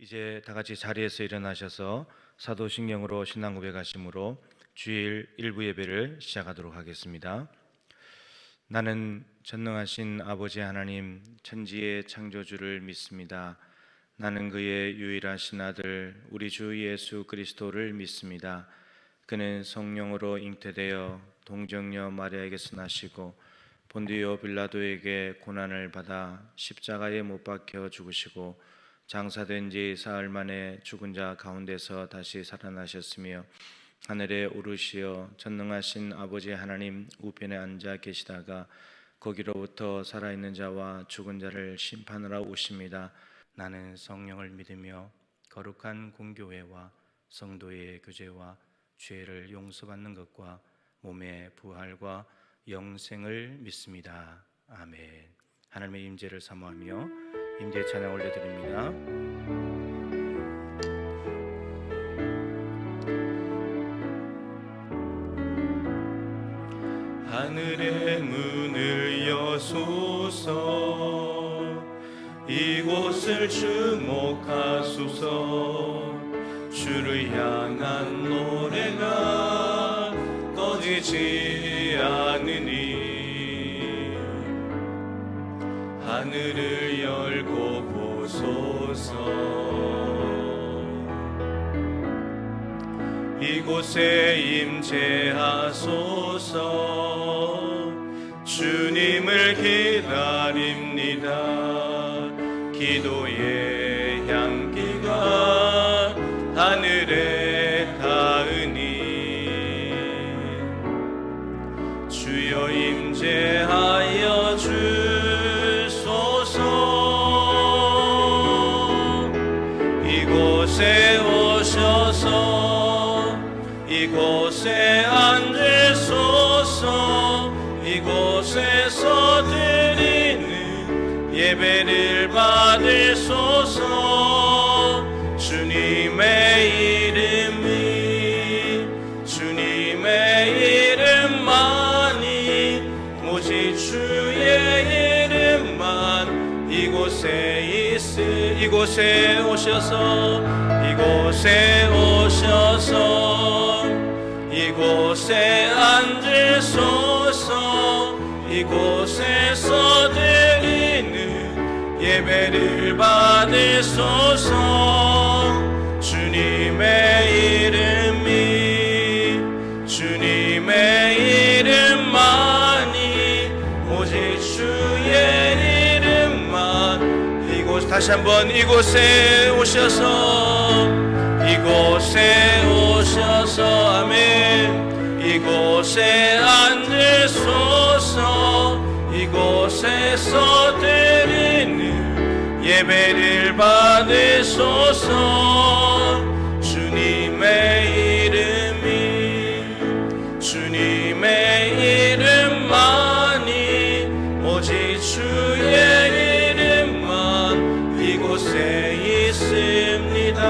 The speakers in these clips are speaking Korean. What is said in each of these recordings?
이제 다 같이 자리에서 일어나셔서 사도신경으로 신앙 고백하심으로 주일 일부 예배를 시작하도록 하겠습니다. 나는 전능하신 아버지 하나님 천지의 창조주를 믿습니다. 나는 그의 유일하신 아들 우리 주 예수 그리스도를 믿습니다. 그는 성령으로 잉태되어 동정녀 마리아에게서 나시고 본디오 빌라도에게 고난을 받아 십자가에 못 박혀 죽으시고 장사된 지 사흘 만에 죽은 자 가운데서 다시 살아나셨으며 하늘에 오르시어 전능하신 아버지 하나님 우편에 앉아 계시다가 거기로부터 살아있는 자와 죽은 자를 심판하러 오십니다. 나는 성령을 믿으며 거룩한 공교회와 성도의 교제와 죄를 용서받는 것과 몸의 부활과 영생을 믿습니다. 아멘. 하나님의 임재를 사모하며 임재 찬양 올려드립니다. 하늘의 문을 여소서 이곳을 주목하소서 주를 향한 노래가 꺼지지 않으니 하늘을 열고 보소서 이곳에 임재하소서 주님을 기다립니다. 기도의 향기가 하늘에 닿으니 주여 임재하여 주소서 이곳에 오셔서 이곳에 앉으소서 이곳에서 드리는 예배를 받으소서 주님의 주님의 이름만이 오직 주의 이름만 이곳에 오셔서 이곳에 앉으소서 이곳에서 드리는 예배를 받으소서 주님의 이름만이 오직 주의 이름만 다시 한번 이곳에 오셔서 아멘 이곳에 앉으소서 이곳에서 드리는 예배를 받으소서 주님의 이름만이 오직 주의 이름만 이곳에 있습니다.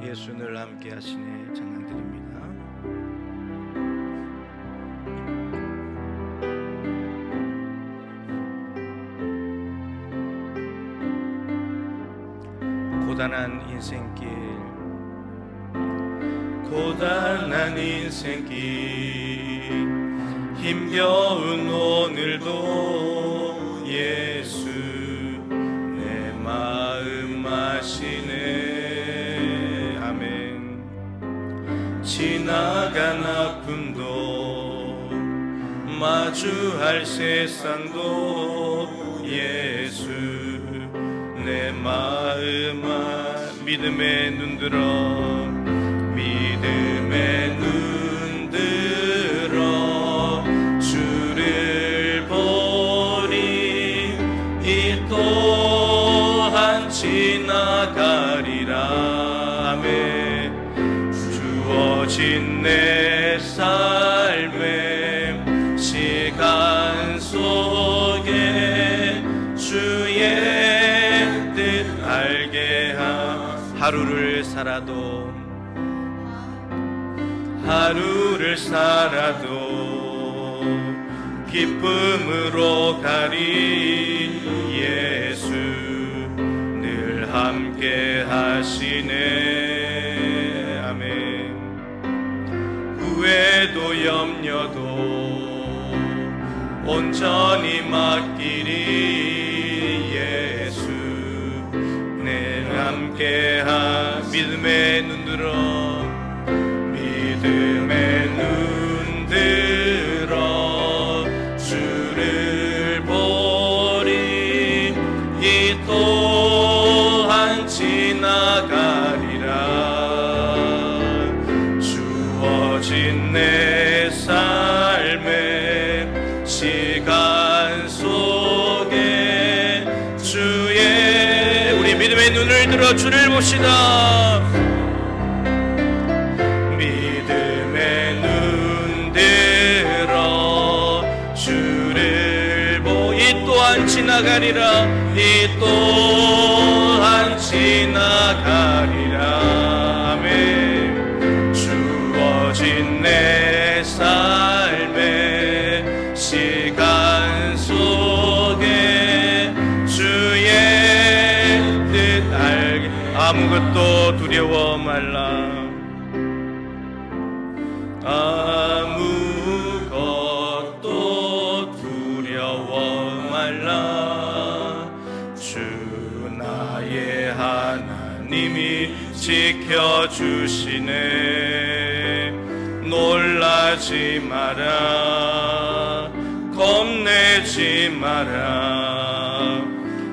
예수 늘 함께 하시네 찬양드립니다. 고단한 인생길 힘겨운 오늘도 예수 내 마음 아시네 아멘 지나간 아픔도 마주할 세상도 예수 내 마음 믿음의 눈 들어 주를 보리 이 또한 지나가리라 아멘 주어진 내 삶의 시간 속에 주의 뜻 알게 하루를 살아도 기쁨으로 가리 예수 내 함께 하시네. 아멘. 후회도 염려도 온전히 맡기리 예수. 내 함께 믿음의 눈 들어, 믿음의 눈 들어 주를 보리. 이 또한 지나가리라. 주어진 내 삶의 시간 속에 주의, 우리 믿음의 눈을 들어 주를 봅시다. 믿음의 눈 들어 주를 이 또한 지나가리라. 이 또한 지나가리라. 아멘. 주어진 내 삶의 시간 속에 주의 뜻 알게. 아무것도 두려워 말라. 아무것도 두려워 말라. 주 나의 하나님이 지켜주시네. 놀라지 마라. 겁내지 마라.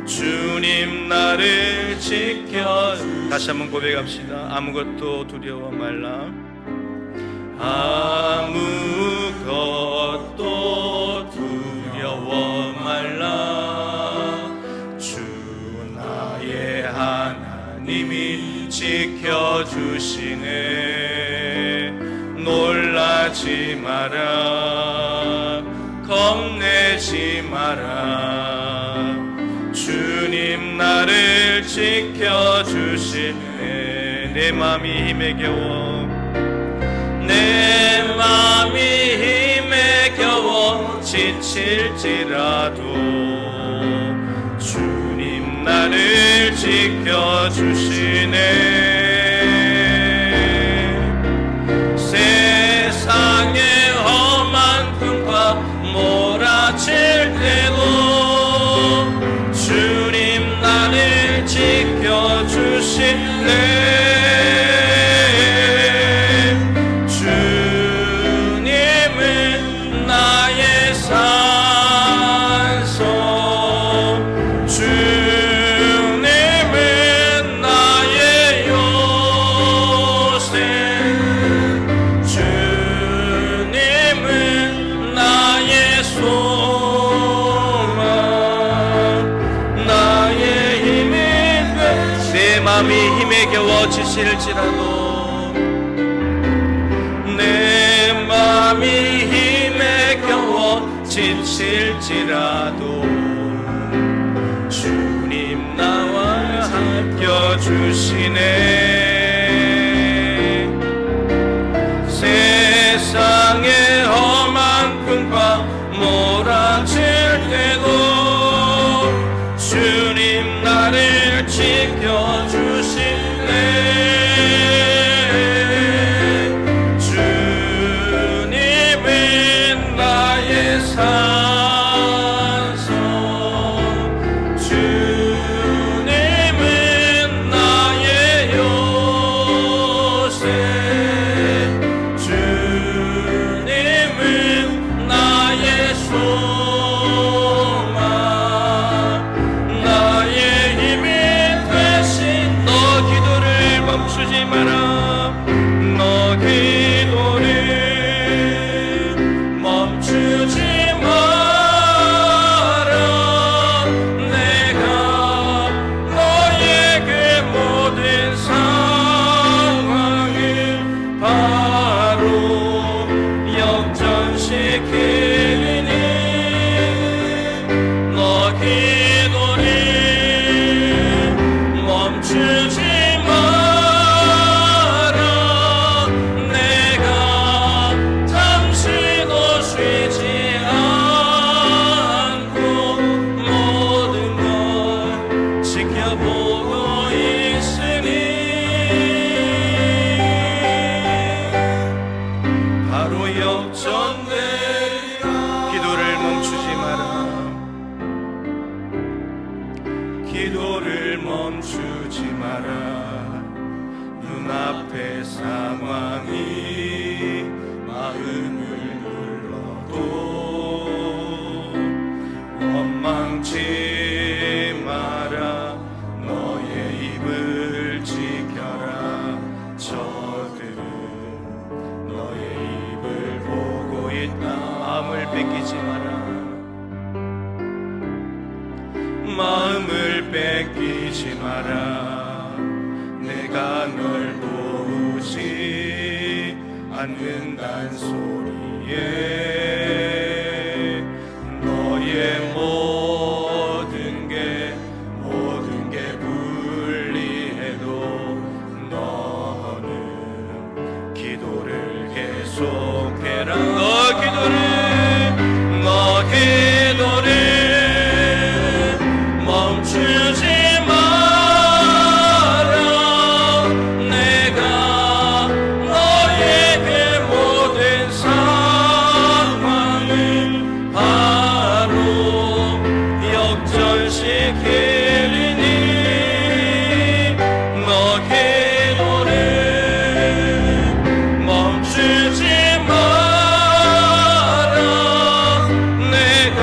주님 나를 지켜. 다시 한번 고백합시다. 아무것도 두려워 말라. 아무것도 두려워 말라. 주 나의 하나님이 지켜주시네. 놀라지 마라. 겁내지 마라. 주님 나를 지켜주시네. 내 맘이 힘에 겨워, 내 맘이 힘에 겨워 지칠지라도 주님 나를 지켜주시네. 세상의 험한 풍파 몰아칠 때도 주님 나를 지켜주시네. 마음이 힘에 겨워 지칠지라도, 내 마음이 힘에 겨워 지칠지라도 주님 나와 함께 주시네. 세상의 험한 풍파 몰아칠 때도 주님 나를 지켜주시네. 주님은 나의 산소, 주님은 나의 요새, 주님은 나의 소망. 마라. 눈앞의 상황이 마음을 눌러도 원망치 마라. 너의 입을 지켜라. 저들은 너의 입을 보고 있다. 마음을 뺏기지 마라. 마음을 뺏기지 마라. 내가 널 도우지 않는단 소리에 너의 모든 게 불리해도 너는 기도를 계속해라. 너 기도를 멈추지 마라. 내가 너에게 모든 상황을 바로 역전시키리니 너 기도를 멈추지 마라. 내가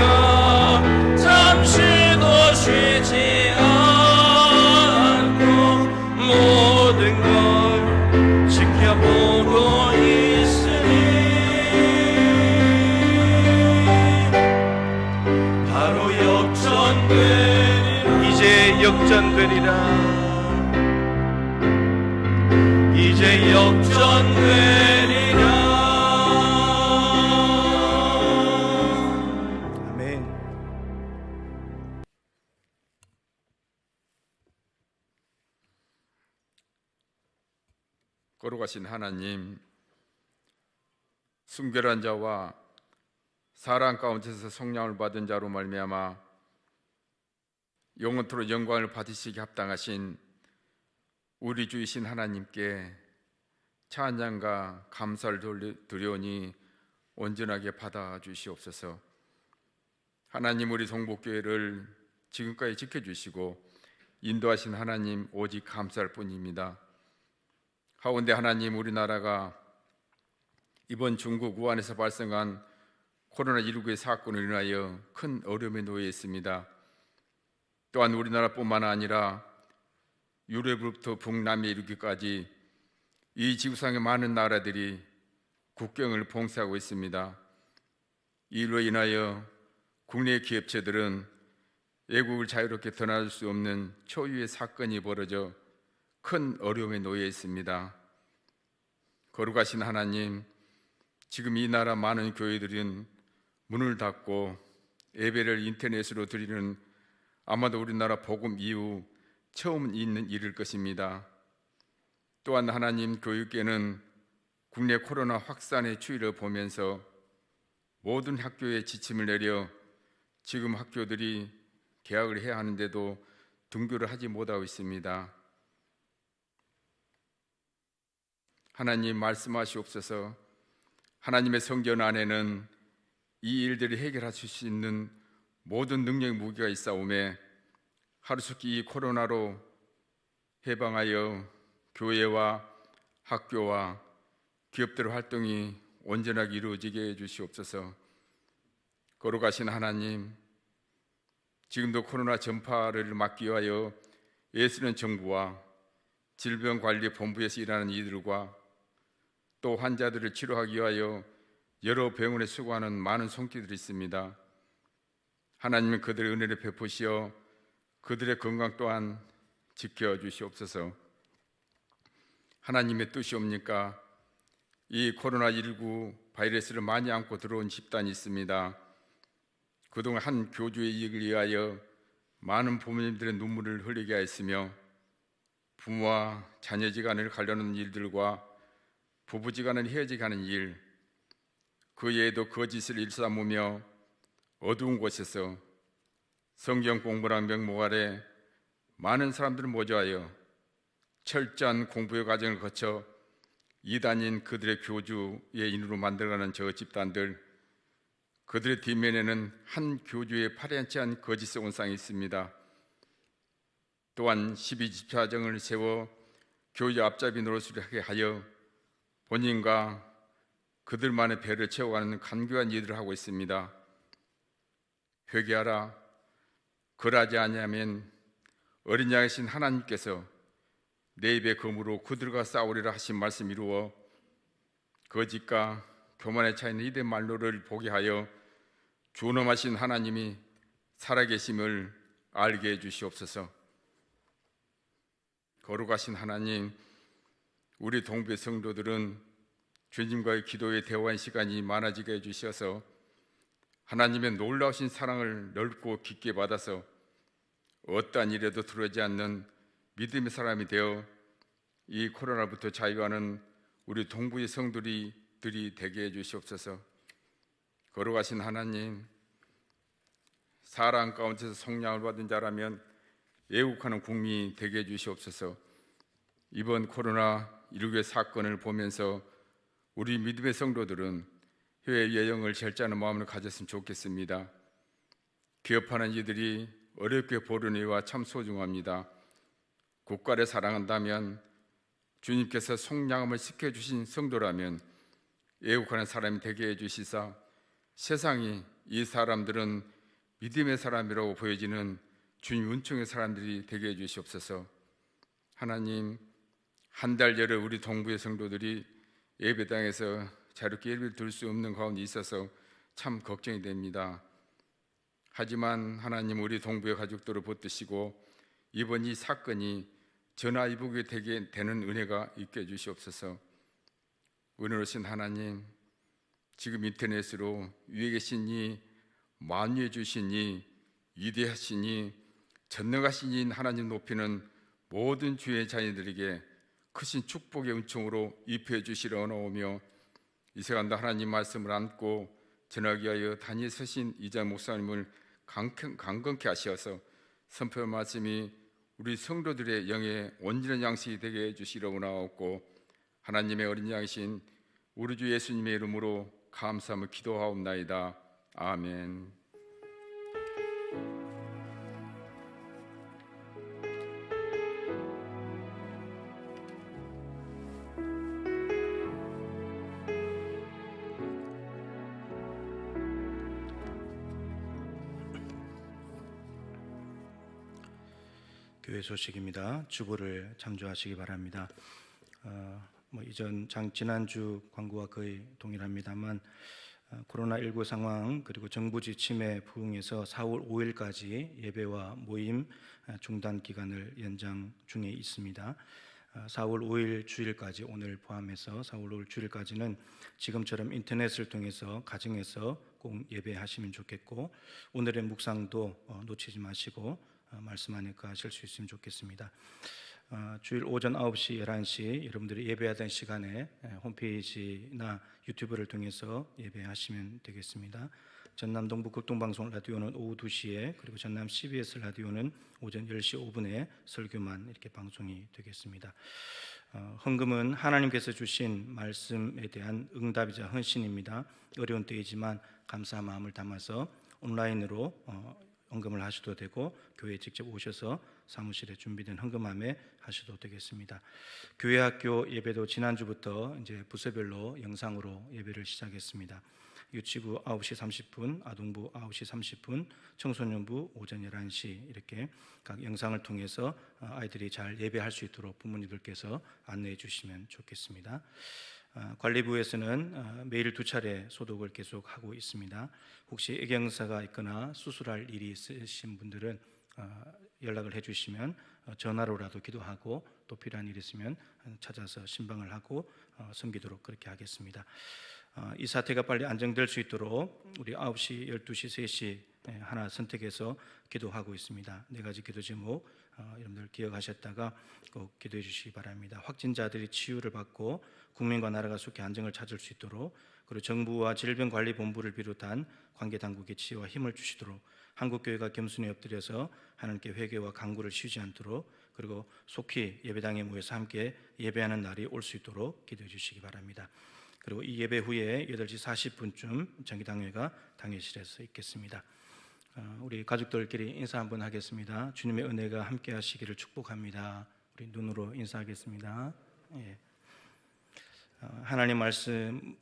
잠시도 쉬지 않고 모든 걸 지켜보고 있으니 바로 역전되리라. 이제 역전되리라. 이제 역전되리라. 아멘. 거룩하신 하나님, 순결한 자와 사랑 가운데서 성령을 받은 자로 말미암아 영원토록 영광을 받으시기 합당하신 우리 주이신 하나님께 찬양과 감사를 드려오니 온전하게 받아주시옵소서. 하나님, 우리 성복교회를 지금까지 지켜주시고 인도하신 하나님 오직 감사할 뿐입니다. 가운데 하나님, 우리나라가 이번 중국 우한에서 발생한 코로나19의 사건으로 인하여 큰 어려움에 놓여 있습니다. 또한 우리나라뿐만 아니라 유럽으로부터 북남에 이르기까지 이 지구상의 많은 나라들이 국경을 봉쇄하고 있습니다. 이로 인하여 국내 기업체들은 외국을 자유롭게 떠날 수 없는 초유의 사건이 벌어져 큰 어려움에 놓여 있습니다. 거룩하신 하나님, 지금 이 나라 많은 교회들은 문을 닫고 예배를 인터넷으로 드리는 아마도 우리나라 복음 이후 처음 있는 일일 것입니다. 또한 하나님, 교육계는 국내 코로나 확산의 추이를 보면서 모든 학교에 지침을 내려 지금 학교들이 개학을 해야 하는데도 등교를 하지 못하고 있습니다. 하나님, 말씀하시옵소서. 하나님의 성전 안에는 이 일들을 해결하실 수 있는 모든 능력의 무기가 있사오매 하루속히 이 코로나로 해방하여 교회와 학교와 기업들의 활동이 온전하게 이루어지게 해주시옵소서. 거룩하신 하나님, 지금도 코로나 전파를 막기 위하여 애쓰는 정부와 질병관리본부에서 일하는 이들과 또 환자들을 치료하기 위하여 여러 병원에 수고하는 많은 손길들이 있습니다. 하나님은 그들의 은혜를 베푸시어 그들의 건강 또한 지켜주시옵소서. 하나님의 뜻이옵니까? 이 코로나19 바이러스를 많이 안고 들어온 집단이 있습니다. 그동안 한 교주의 이익을 위하여 많은 부모님들의 눈물을 흘리게 하였으며 부모와 자녀지간을 가려는 일들과 부부지간을 헤어지게 하는 일, 그 외에도 거짓을 일삼으며 어두운 곳에서 성경 공부란 명목 아래 많은 사람들을 모조하여 철저한 공부의 과정을 거쳐 이단인 그들의 교주의 인으로 만들어가는 저 집단들, 그들의 뒷면에는 한 교주의 파렴치한 거짓의 온상이 있습니다. 또한 12집사정을 세워 교회 앞잡이 노릇을 하게 하여 본인과 그들만의 배를 채워가는 간교한 일을 하고 있습니다. 회개하라. 그러하지 아니하면 어린 양이신 하나님께서 내 입의 검으로 그들과 싸우리라 하신 말씀 이루어 거짓과 교만에 차 있는 이들 말로를 보게 하여 존엄하신 하나님이 살아계심을 알게 해 주시옵소서. 거룩하신 하나님, 우리 동부의 성도들은 주님과의 기도의 대화의 시간이 많아지게 해주셔서 하나님의 놀라우신 사랑을 넓고 깊게 받아서 어떠한 일에도 두려워하지 않는 믿음의 사람이 되어 이 코로나부터 자유하는 우리 동부의 성도들이 되게 해주시옵소서. 거룩하신 하나님, 사랑 가운데서 성량을 받은 자라면 애국하는 국민이 되게 해주시옵소서. 이번 코로나19의 사건을 보면서 우리 믿음의 성도들은 해외 여행을 절제하는 마음을 가졌으면 좋겠습니다. 기업하는 이들이 어렵게 보는 이와 참 소중합니다. 국가를 사랑한다면, 주님께서 속량함을 시켜주신 성도라면 애국하는 사람이 되게 해주시사 세상이 이 사람들은 믿음의 사람이라고 보여지는 주님 은총의 사람들이 되게 해주시옵소서. 하나님, 한 달 전에 우리 동부의 성도들이 예배당에서 자유롭게 예배를 드릴 수 없는 가운데 있어서 참 걱정이 됩니다. 하지만 하나님, 우리 동부의 가족들을 붙드시고 이번 이 사건이 전화위복이 되게 되는 은혜가 있게 해주시옵소서. 은혜로우신 하나님, 지금 인터넷으로 위에 계신 이 만유해 주신 이 위대하신 이 전능하신 이 하나님 높이는 모든 주의 자녀들에게 크신 축복의 은총으로 입혀해 주시려나오며 이 시간도 하나님 말씀을 안고 전하기 위하여 단위에 서신 이자 목사님을 강건케 하시어서 선포의 말씀이 우리 성도들의 영에 온전한 양식이 되게 해주시려고 나왔고, 하나님의 어린 양이신 우리 주 예수님의 이름으로 감사함을 기도하옵나이다. 아멘. 교회 소식입니다. 주보를 참조하시기 바랍니다. 이전 지난주 광고와 거의 동일합니다만 코로나19 상황 그리고 정부 지침에 부응해서 4월 5일까지 예배와 모임 중단 기간을 연장 중에 있습니다. 4월 5일 주일까지, 오늘 포함해서 4월 5일 주일까지는 지금처럼 인터넷을 통해서 가정에서 꼭 예배하시면 좋겠고, 오늘의 묵상도 놓치지 마시고 말씀 안에까 하실 수 있으면 좋겠습니다. 주일 오전 9시, 11시 여러분들이 예배하던 시간에 홈페이지나 유튜브를 통해서 예배하시면 되겠습니다. 전남 동부 극동방송 라디오는 오후 2시에, 그리고 전남 CBS 라디오는 오전 10시 5분에 설교만 이렇게 방송이 되겠습니다. 헌금은 하나님께서 주신 말씀에 대한 응답이자 헌신입니다. 어려운 때이지만 감사한 마음을 담아서 온라인으로 헌금을 하셔도 되고, 교회에 직접 오셔서 사무실에 준비된 헌금함에 하셔도 되겠습니다. 교회 학교 예배도 지난주부터 이제 부서별로 영상으로 예배를 시작했습니다. 유치부 9시 30분, 아동부 9시 30분, 청소년부 오전 11시 이렇게 각 영상을 통해서 아이들이 잘 예배할 수 있도록 부모님들께서 안내해 주시면 좋겠습니다. 관리부에서는 매일 2차례 소독을 계속 하고 있습니다. 혹시 애경사가 있거나 수술할 일이 있으신 분들은 연락을 해주시면 전화로라도 기도하고, 또 필요한 일이 있으면 찾아서 신방을 하고 섬기도록 그렇게 하겠습니다. 이 사태가 빨리 안정될 수 있도록 우리 9시, 12시, 3시 하나 선택해서 기도하고 있습니다. 4가지 기도 제목 여러분들 기억하셨다가 꼭 기도해 주시기 바랍니다. 확진자들이 치유를 받고 국민과 나라가 속히 안정을 찾을 수 있도록, 그리고 정부와 질병관리본부를 비롯한 관계당국의 지혜와 힘을 주시도록, 한국교회가 겸손히 엎드려서 하나님께 회개와 간구를 쉬지 않도록, 그리고 속히 예배당에 모여서 함께 예배하는 날이 올 수 있도록 기도해 주시기 바랍니다. 그리고 이 예배 후에 8시 40분쯤 정기당회가 당회실에서 있겠습니다. 우리 가족들끼리 인사 한번 하겠습니다. 주님의 은혜가 함께 하시기를 축복합니다. 우리 눈으로 인사하겠습니다. 예. 하나님 말씀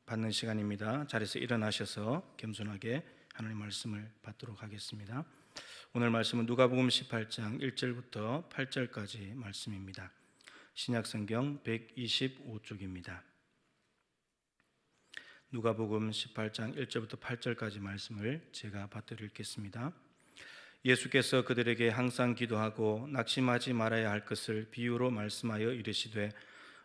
받는 시간입니다. 자리에서 일어나셔서 겸손하게 하나님 말씀을 받도록 하겠습니다. 오늘 말씀은 누가복음 18장 1절부터 8절까지 말씀입니다. 신약성경 125쪽입니다. 누가복음 18장 1절부터 8절까지 말씀을 제가 받들어 읽겠습니다. 예수께서 그들에게 항상 기도하고 낙심하지 말아야 할 것을 비유로 말씀하여 이르시되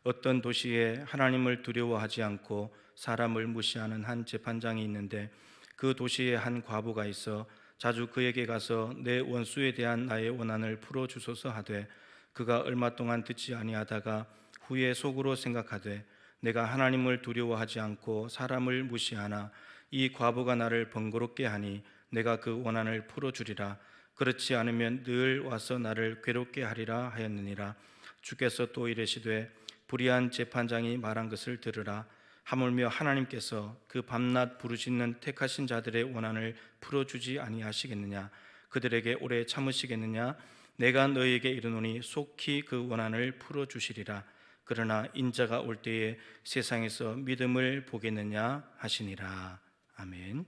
어떤 도시에 하나님을 두려워하지 않고 사람을 무시하는 한 재판장이 있는데 그 도시에 한 과부가 있어 자주 그에게 가서 내 원수에 대한 나의 원한을 풀어주소서 하되 그가 얼마 동안 듣지 아니하다가 후에 속으로 생각하되 내가 하나님을 두려워하지 않고 사람을 무시하나 이 과부가 나를 번거롭게 하니 내가 그 원한을 풀어주리라. 그렇지 않으면 늘 와서 나를 괴롭게 하리라 하였느니라. 주께서 또 이르시되 불의한 재판장이 말한 것을 들으라. 하물며 하나님께서 그 밤낮 부르짖는 택하신 자들의 원한을 풀어주지 아니하시겠느냐. 그들에게 오래 참으시겠느냐. 내가 너희에게 이르노니 속히 그 원한을 풀어주시리라. 그러나 인자가 올 때에 세상에서 믿음을 보겠느냐 하시니라. 아멘.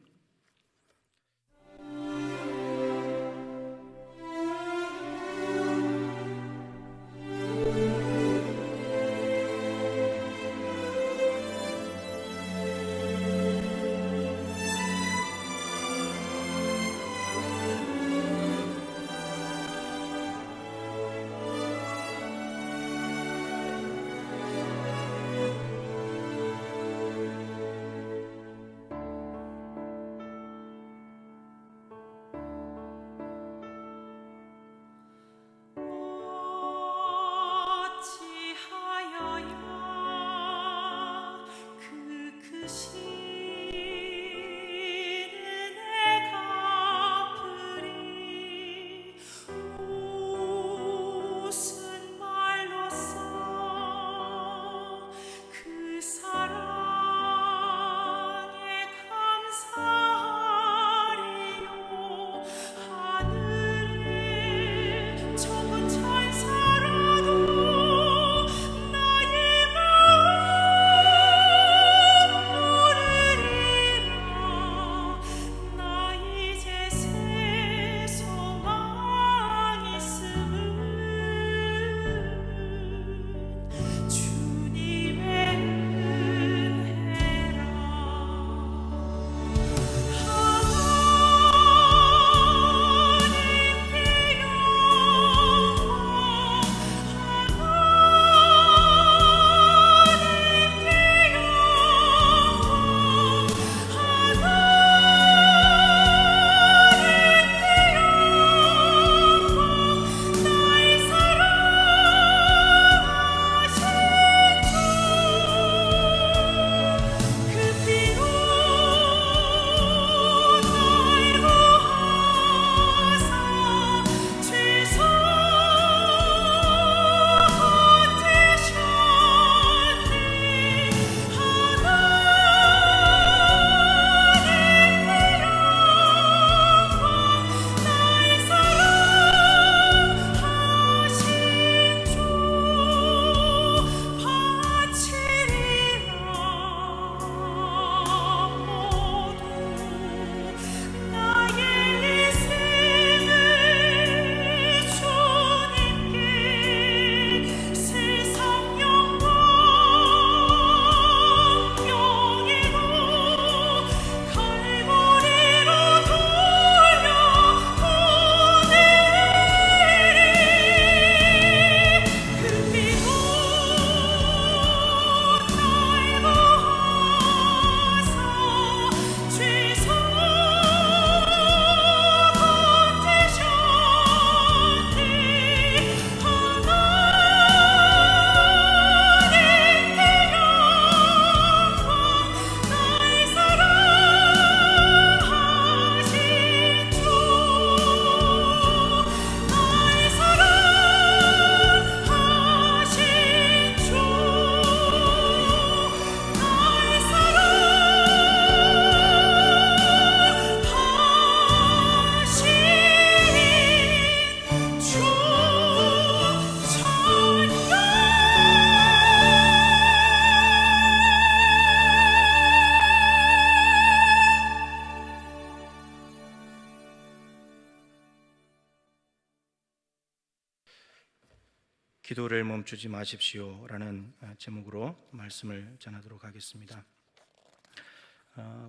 기도를 멈추지 마십시오라는 제목으로 말씀을 전하도록 하겠습니다.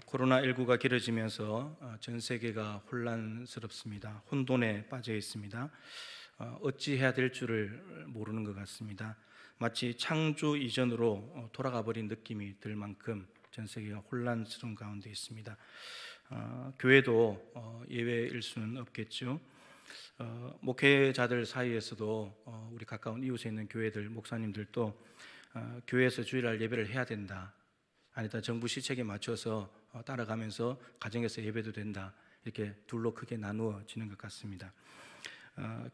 코로나19가 길어지면서 전 세계가 혼란스럽습니다. 혼돈에 빠져 있습니다. 어찌해야 될 줄을 모르는 것 같습니다. 마치 창조 이전으로 돌아가 버린 느낌이 들 만큼 전 세계가 혼란스러운 가운데 있습니다. 교회도 예외일 수는 없겠죠. 목회자들 사이에서도 우리 가까운 이웃에 있는 교회들, 목사님들도 교회에서 주일날 예배를 해야 된다, 아니다 정부 시책에 맞춰서 따라가면서 가정에서 예배도 된다, 이렇게 둘로 크게 나누어지는 것 같습니다.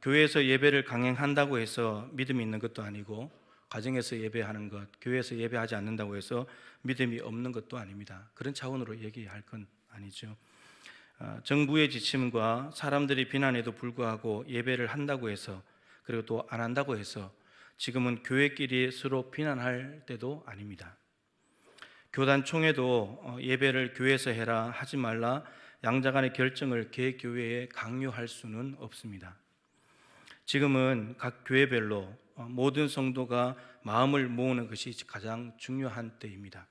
교회에서 예배를 강행한다고 해서 믿음이 있는 것도 아니고, 가정에서 예배하는 것, 교회에서 예배하지 않는다고 해서 믿음이 없는 것도 아닙니다. 그런 차원으로 얘기할 건 아니죠. 정부의 지침과 사람들의 비난에도 불구하고 예배를 한다고 해서, 그리고 또 안 한다고 해서 지금은 교회끼리 서로 비난할 때도 아닙니다. 교단 총회도 예배를 교회에서 해라, 하지 말라, 양자간의 결정을 개교회에 강요할 수는 없습니다. 지금은 각 교회별로 모든 성도가 마음을 모으는 것이 가장 중요한 때입니다.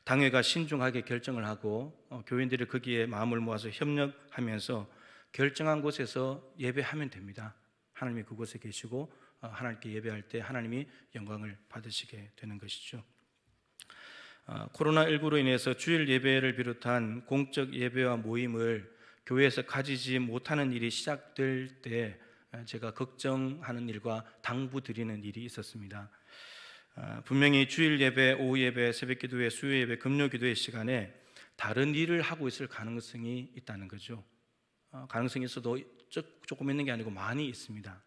당회가 신중하게 결정을 하고 교인들이 거기에 마음을 모아서 협력하면서 결정한 곳에서 예배하면 됩니다. 하나님이 그곳에 계시고 하나님께 예배할 때 하나님이 영광을 받으시게 되는 것이죠. 코로나19로 인해서 주일 예배를 비롯한 공적 예배와 모임을 교회에서 가지지 못하는 일이 시작될 때 제가 걱정하는 일과 당부드리는 일이 있었습니다. 분명히 주일 예배, 오후 예배, 새벽 기도회, 수요 예배, 금요 기도회 시간에 다른 일을 하고 있을 가능성이 있다는 거죠. 가능성이 있어도 조금 있는 게 아니고 많이 있습니다.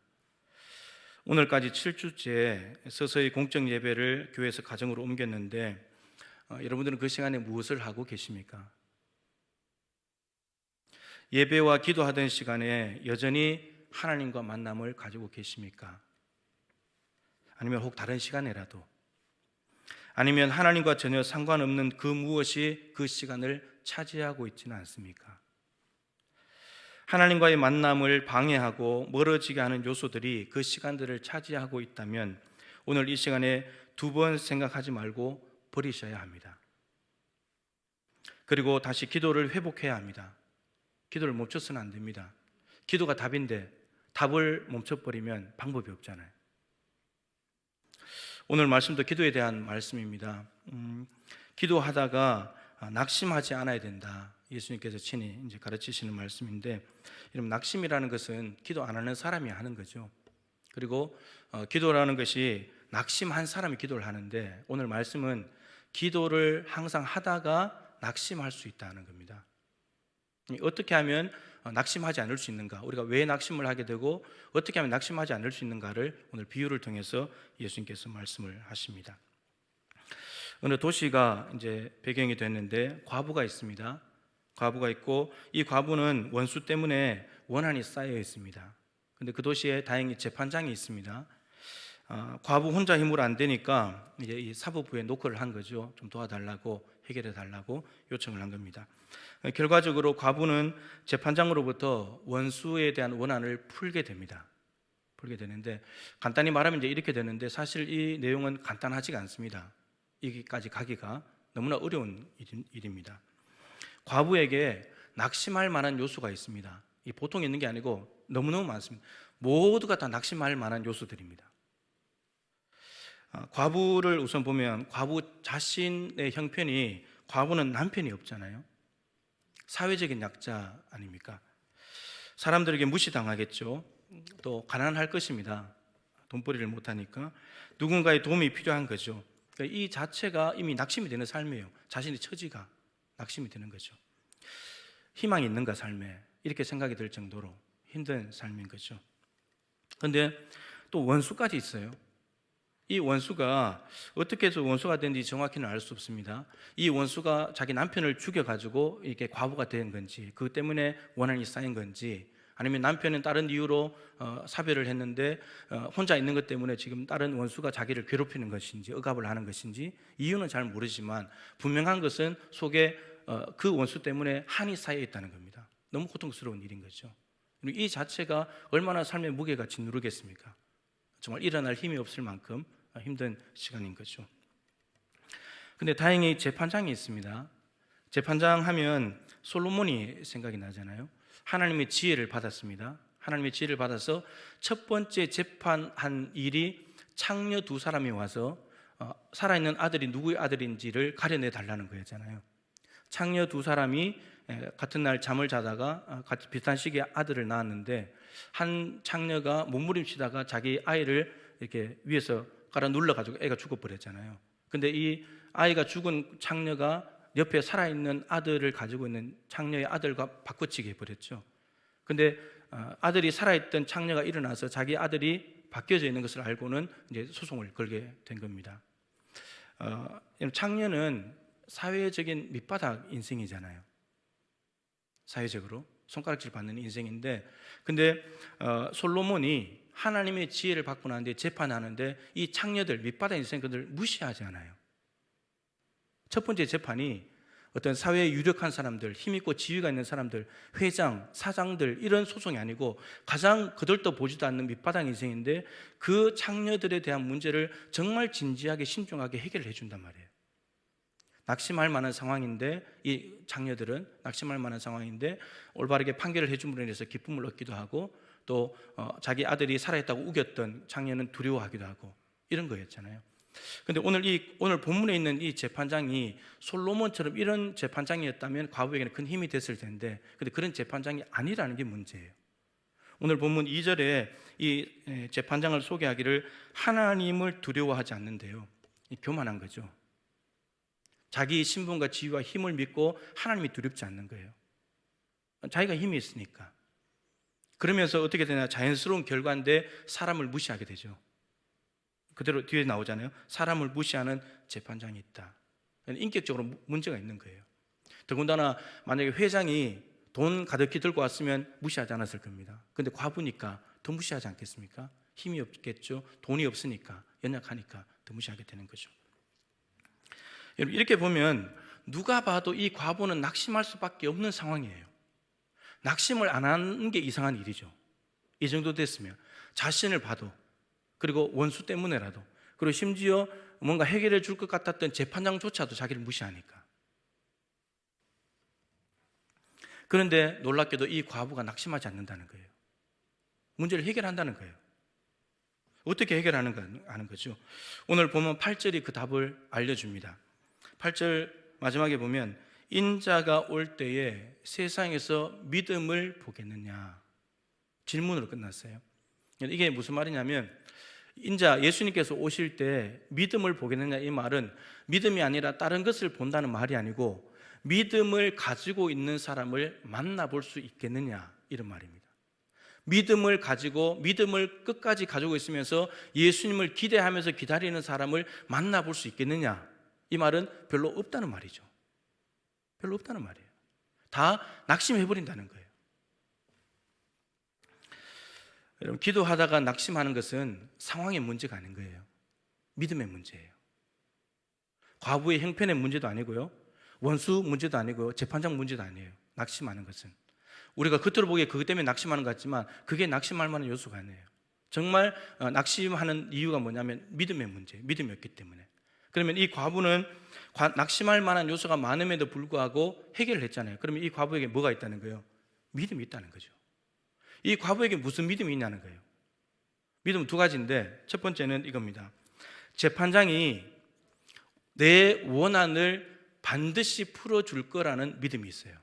오늘까지 7주째 서서히 공적 예배를 교회에서 가정으로 옮겼는데 여러분들은 그 시간에 무엇을 하고 계십니까? 예배와 기도하던 시간에 여전히 하나님과 만남을 가지고 계십니까? 아니면 혹 다른 시간에라도, 아니면 하나님과 전혀 상관없는 그 무엇이 그 시간을 차지하고 있지는 않습니까? 하나님과의 만남을 방해하고 멀어지게 하는 요소들이 그 시간들을 차지하고 있다면 오늘 이 시간에 두 번 생각하지 말고 버리셔야 합니다. 그리고 다시 기도를 회복해야 합니다. 기도를 멈춰서는 안 됩니다. 기도가 답인데 답을 멈춰버리면 방법이 없잖아요. 오늘 말씀도 기도에 대한 말씀입니다. 기도하다가 낙심하지 않아야 된다. 예수님께서 친히 이제 가르치시는 말씀인데, 여러분, 낙심이라는 것은 기도 안 하는 사람이 하는 거죠. 그리고 기도라는 것이 낙심한 사람이 기도를 하는데, 오늘 말씀은 기도를 항상 하다가 낙심할 수 있다는 겁니다. 어떻게 하면 낙심하지 않을 수 있는가, 우리가 왜 낙심을 하게 되고 어떻게 하면 낙심하지 않을 수 있는가를 오늘 비유를 통해서 예수님께서 말씀을 하십니다. 어느 도시가 이제 배경이 됐는데 과부가 있습니다. 과부가 있고 이 과부는 원수 때문에 원한이 쌓여 있습니다. 근데 그 도시에 다행히 재판장이 있습니다. 과부 혼자 힘으로 안 되니까 이제 이 사법부에 노크를 한 거죠. 좀 도와달라고, 해결해 달라고 요청을 한 겁니다. 결과적으로 과부는 재판장으로부터 원수에 대한 원한을 풀게 됩니다. 풀게 되는데, 간단히 말하면 이제 이렇게 되는데, 사실 이 내용은 간단하지가 않습니다. 여기까지 가기가 너무나 어려운 일입니다. 과부에게 낙심할 만한 요소가 있습니다. 이 보통 있는 게 아니고 너무너무 많습니다. 모두가 다 낙심할 만한 요소들입니다. 과부를 우선 보면 과부 자신의 형편이, 과부는 남편이 없잖아요. 사회적인 약자 아닙니까? 사람들에게 무시당하겠죠. 또 가난할 것입니다. 돈벌이를 못하니까 누군가의 도움이 필요한 거죠. 그러니까 이 자체가 이미 낙심이 되는 삶이에요. 자신의 처지가 낙심이 되는 거죠. 희망이 있는가 삶에, 이렇게 생각이 들 정도로 힘든 삶인 거죠. 그런데 또 원수까지 있어요. 이 원수가 어떻게 해서 원수가 된지 정확히는 알 수 없습니다. 이 원수가 자기 남편을 죽여가지고 이렇게 과부가 된 건지, 그것 때문에 원한이 쌓인 건지, 아니면 남편은 다른 이유로 사별을 했는데 혼자 있는 것 때문에 지금 다른 원수가 자기를 괴롭히는 것인지 억압을 하는 것인지 이유는 잘 모르지만 분명한 것은 속에 그 원수 때문에 한이 쌓여 있다는 겁니다. 너무 고통스러운 일인 거죠. 이 자체가 얼마나 삶의 무게가 짓누르겠습니까? 정말 일어날 힘이 없을 만큼 힘든 시간인 거죠. 근데 다행히 재판장이 있습니다. 재판장 하면 솔로몬이 생각이 나잖아요. 하나님의 지혜를 받았습니다. 하나님의 지혜를 받아서 첫 번째 재판한 일이 창녀 두 사람이 와서 살아있는 아들이 누구의 아들인지를 가려내 달라는 거였잖아요. 창녀 두 사람이 같은 날 잠을 자다가 같이 비슷한 시기에 아들을 낳았는데, 한 창녀가 몸부림치다가 자기 아이를 이렇게 위에서 깔아 눌러가지고 애가 죽어버렸잖아요. 근데 이 아이가 죽은 창녀가 옆에 살아있는 아들을 가지고 있는 창녀의 아들과 바꿔치기 해버렸죠. 근데 아들이 살아있던 창녀가 일어나서 자기 아들이 바뀌어져 있는 것을 알고는 이제 소송을 걸게 된 겁니다. 창녀는 사회적인 밑바닥 인생이잖아요. 사회적으로 손가락질 받는 인생인데, 근데 솔로몬이 하나님의 지혜를 받고 난 뒤에 재판하는데 이 창녀들, 밑바닥 인생들 무시하지 않아요. 첫 번째 재판이 어떤 사회에 유력한 사람들, 힘있고 지위가 있는 사람들, 회장, 사장들, 이런 소송이 아니고 가장 거들떠 보지도 않는 밑바닥 인생인데, 그 창녀들에 대한 문제를 정말 진지하게 신중하게 해결해 준단 말이에요. 낙심할 만한 상황인데, 이 창녀들은 낙심할 만한 상황인데 올바르게 판결을 해줌으로 인해서 기쁨을 얻기도 하고, 또 자기 아들이 살아있다고 우겼던 창녀는 두려워하기도 하고, 이런 거였잖아요. 근데 오늘 본문에 있는 이 재판장이 솔로몬처럼 이런 재판장이었다면 과부에게는 큰 힘이 됐을 텐데, 근데 그런 재판장이 아니라는 게 문제예요. 오늘 본문 2절에 이 재판장을 소개하기를 하나님을 두려워하지 않는데요, 교만한 거죠. 자기 신분과 지위와 힘을 믿고 하나님이 두렵지 않는 거예요. 자기가 힘이 있으니까. 그러면서 어떻게 되냐, 자연스러운 결과인데 사람을 무시하게 되죠. 그대로 뒤에 나오잖아요. 사람을 무시하는 재판장이 있다. 인격적으로 문제가 있는 거예요. 더군다나 만약에 회장이 돈 가득히 들고 왔으면 무시하지 않았을 겁니다. 근데 과부니까 더 무시하지 않겠습니까? 힘이 없겠죠. 돈이 없으니까, 연약하니까 더 무시하게 되는 거죠. 여러분, 이렇게 보면 누가 봐도 이 과부는 낙심할 수밖에 없는 상황이에요. 낙심을 안 하는 게 이상한 일이죠. 이 정도 됐으면 자신을 봐도, 그리고 원수 때문에라도, 그리고 심지어 뭔가 해결해 줄 것 같았던 재판장조차도 자기를 무시하니까. 그런데 놀랍게도 이 과부가 낙심하지 않는다는 거예요. 문제를 해결한다는 거예요. 어떻게 해결하는가 하는 거죠. 오늘 보면 8절이 그 답을 알려줍니다. 8절 마지막에 보면 인자가 올 때에 세상에서 믿음을 보겠느냐, 질문으로 끝났어요. 이게 무슨 말이냐면, 인자 예수님께서 오실 때 믿음을 보겠느냐, 이 말은 믿음이 아니라 다른 것을 본다는 말이 아니고 믿음을 가지고 있는 사람을 만나볼 수 있겠느냐, 이런 말입니다. 믿음을 가지고 믿음을 끝까지 가지고 있으면서 예수님을 기대하면서 기다리는 사람을 만나볼 수 있겠느냐, 이 말은 별로 없다는 말이죠. 별로 없다는 말이에요. 다 낙심해버린다는 거예요. 여러분, 기도하다가 낙심하는 것은 상황의 문제가 아닌 거예요. 믿음의 문제예요. 과부의 형편의 문제도 아니고요, 원수 문제도 아니고요, 재판장 문제도 아니에요. 낙심하는 것은 우리가 겉으로 보기에 그것 때문에 낙심하는 것 같지만 그게 낙심할 만한 요소가 아니에요. 정말 낙심하는 이유가 뭐냐면 믿음의 문제, 믿음이 없기 때문에. 그러면 이 과부는 낙심할 만한 요소가 많음에도 불구하고 해결을 했잖아요. 그러면 이 과부에게 뭐가 있다는 거예요? 믿음이 있다는 거죠. 이 과부에게 무슨 믿음이 있냐는 거예요. 믿음은 두 가지인데, 첫 번째는 이겁니다. 재판장이 내 원한을 반드시 풀어줄 거라는 믿음이 있어요.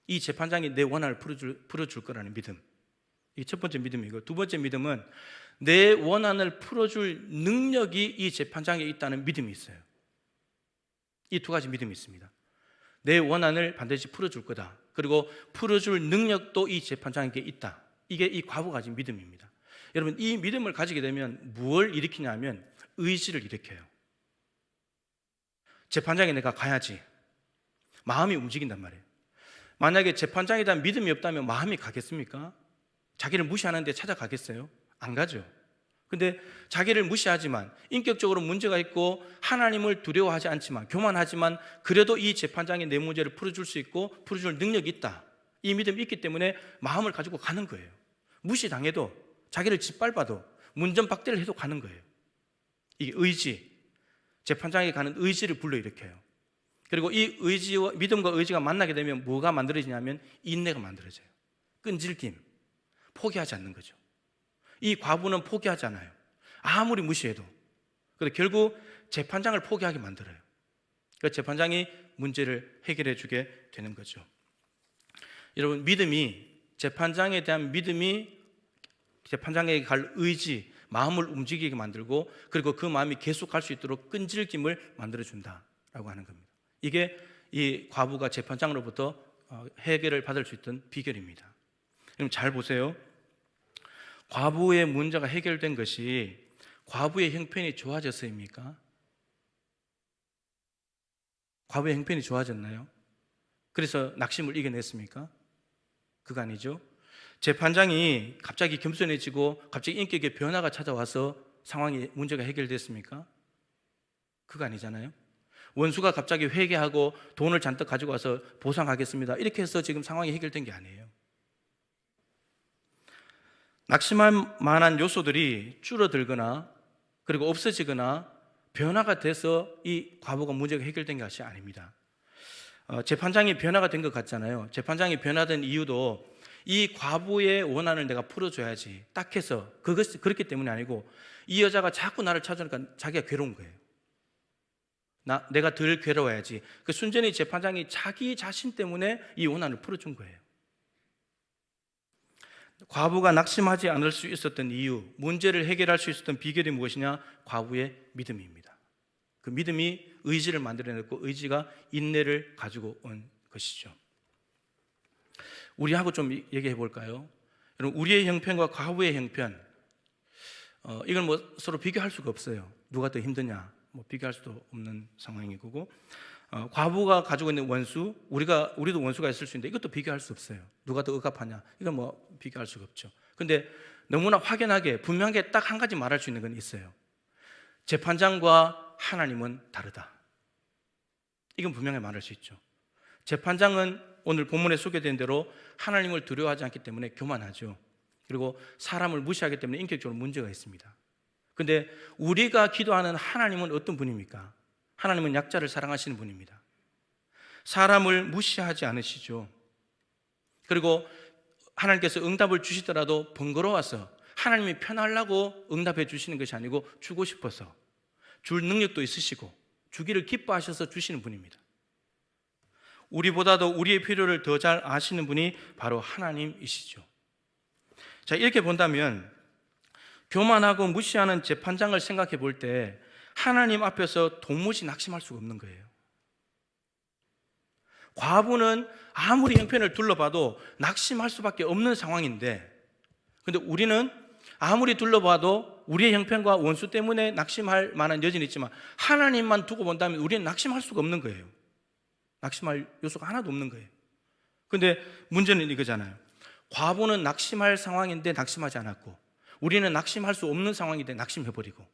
이 재판장이 내 원한을 풀어줄 거라는 믿음, 이게 첫 번째 믿음이고, 두 번째 믿음은 내 원한을 풀어줄 능력이 이 재판장에 있다는 믿음이 있어요. 이 두 가지 믿음이 있습니다. 내 원한을 반드시 풀어줄 거다, 그리고 풀어줄 능력도 이 재판장에게 있다. 이게 이 과부가 가진 믿음입니다. 여러분, 이 믿음을 가지게 되면 무엇을 일으키냐면 의지를 일으켜요. 재판장에 내가 가야지, 마음이 움직인단 말이에요. 만약에 재판장에 대한 믿음이 없다면 마음이 가겠습니까? 자기를 무시하는데 찾아가겠어요? 안 가죠. 근데 자기를 무시하지만, 인격적으로 문제가 있고 하나님을 두려워하지 않지만, 교만하지만 그래도 이 재판장이 내 문제를 풀어줄 수 있고 풀어줄 능력이 있다, 이 믿음이 있기 때문에 마음을 가지고 가는 거예요. 무시당해도 자기를 짓밟아도 문전박대를 해도 가는 거예요. 이게 의지, 재판장에 가는 의지를 불러일으켜요. 그리고 이 의지와 믿음과 의지가 만나게 되면 뭐가 만들어지냐면 인내가 만들어져요. 끈질김, 포기하지 않는 거죠. 이 과부는 포기하지 않아요. 아무리 무시해도. 그래서 결국 재판장을 포기하게 만들어요. 그 재판장이 문제를 해결해 주게 되는 거죠. 여러분, 믿음이, 재판장에 대한 믿음이 재판장에게 갈 의지, 마음을 움직이게 만들고, 그리고 그 마음이 계속 갈 수 있도록 끈질김을 만들어준다라고 하는 겁니다. 이게 이 과부가 재판장으로부터 해결을 받을 수 있던 비결입니다. 여러분 잘 보세요. 과부의 문제가 해결된 것이 과부의 형편이 좋아졌습니까? 과부의 형편이 좋아졌나요? 그래서 낙심을 이겨냈습니까? 그거 아니죠. 재판장이 갑자기 겸손해지고 갑자기 인격의 변화가 찾아와서 상황이, 문제가 해결됐습니까? 그거 아니잖아요. 원수가 갑자기 회개하고 돈을 잔뜩 가지고 와서 보상하겠습니다, 이렇게 해서 지금 상황이 해결된 게 아니에요. 낙심할 만한 요소들이 줄어들거나 그리고 없어지거나 변화가 돼서 이 과부가 문제가 해결된 것이 아닙니다. 재판장이 변화가 된 것 같잖아요. 재판장이 변화된 이유도 이 과부의 원한을 내가 풀어줘야지 딱 해서 그것이 그렇기 때문이 아니고, 이 여자가 자꾸 나를 찾아오니까 자기가 괴로운 거예요. 내가 덜 괴로워야지. 그 순전히 재판장이 자기 자신 때문에 이 원한을 풀어준 거예요. 과부가 낙심하지 않을 수 있었던 이유, 문제를 해결할 수 있었던 비결이 무엇이냐? 과부의 믿음입니다. 그 믿음이 의지를 만들어냈고, 의지가 인내를 가지고 온 것이죠. 우리하고 좀 얘기해 볼까요? 여러분, 우리의 형편과 과부의 형편, 이건 뭐 서로 비교할 수가 없어요. 누가 더 힘드냐, 뭐 비교할 수도 없는 상황이고, 과부가 가지고 있는 원수, 우리도 원수가 있을 수 있는데 이것도 비교할 수 없어요. 누가 더 억압하냐, 이건 뭐 비교할 수가 없죠. 근데 너무나 확연하게 분명하게 딱 한 가지 말할 수 있는 건 있어요. 재판장과 하나님은 다르다. 이건 분명히 말할 수 있죠. 재판장은 오늘 본문에 소개된 대로 하나님을 두려워하지 않기 때문에 교만하죠. 그리고 사람을 무시하기 때문에 인격적으로 문제가 있습니다. 근데 우리가 기도하는 하나님은 어떤 분입니까? 하나님은 약자를 사랑하시는 분입니다. 사람을 무시하지 않으시죠. 그리고 하나님께서 응답을 주시더라도 번거로워서 하나님이 편하려고 응답해 주시는 것이 아니고 주고 싶어서, 줄 능력도 있으시고 주기를 기뻐하셔서 주시는 분입니다. 우리보다도 우리의 필요를 더 잘 아시는 분이 바로 하나님이시죠. 자, 이렇게 본다면 교만하고 무시하는 재판장을 생각해 볼 때 하나님 앞에서 도무지 낙심할 수가 없는 거예요. 과부는 아무리 형편을 둘러봐도 낙심할 수밖에 없는 상황인데, 근데 우리는 아무리 둘러봐도 우리의 형편과 원수 때문에 낙심할 만한 여지는 있지만 하나님만 두고 본다면 우리는 낙심할 수가 없는 거예요. 낙심할 요소가 하나도 없는 거예요. 근데 문제는 이거잖아요. 과부는 낙심할 상황인데 낙심하지 않았고, 우리는 낙심할 수 없는 상황인데 낙심해버리고.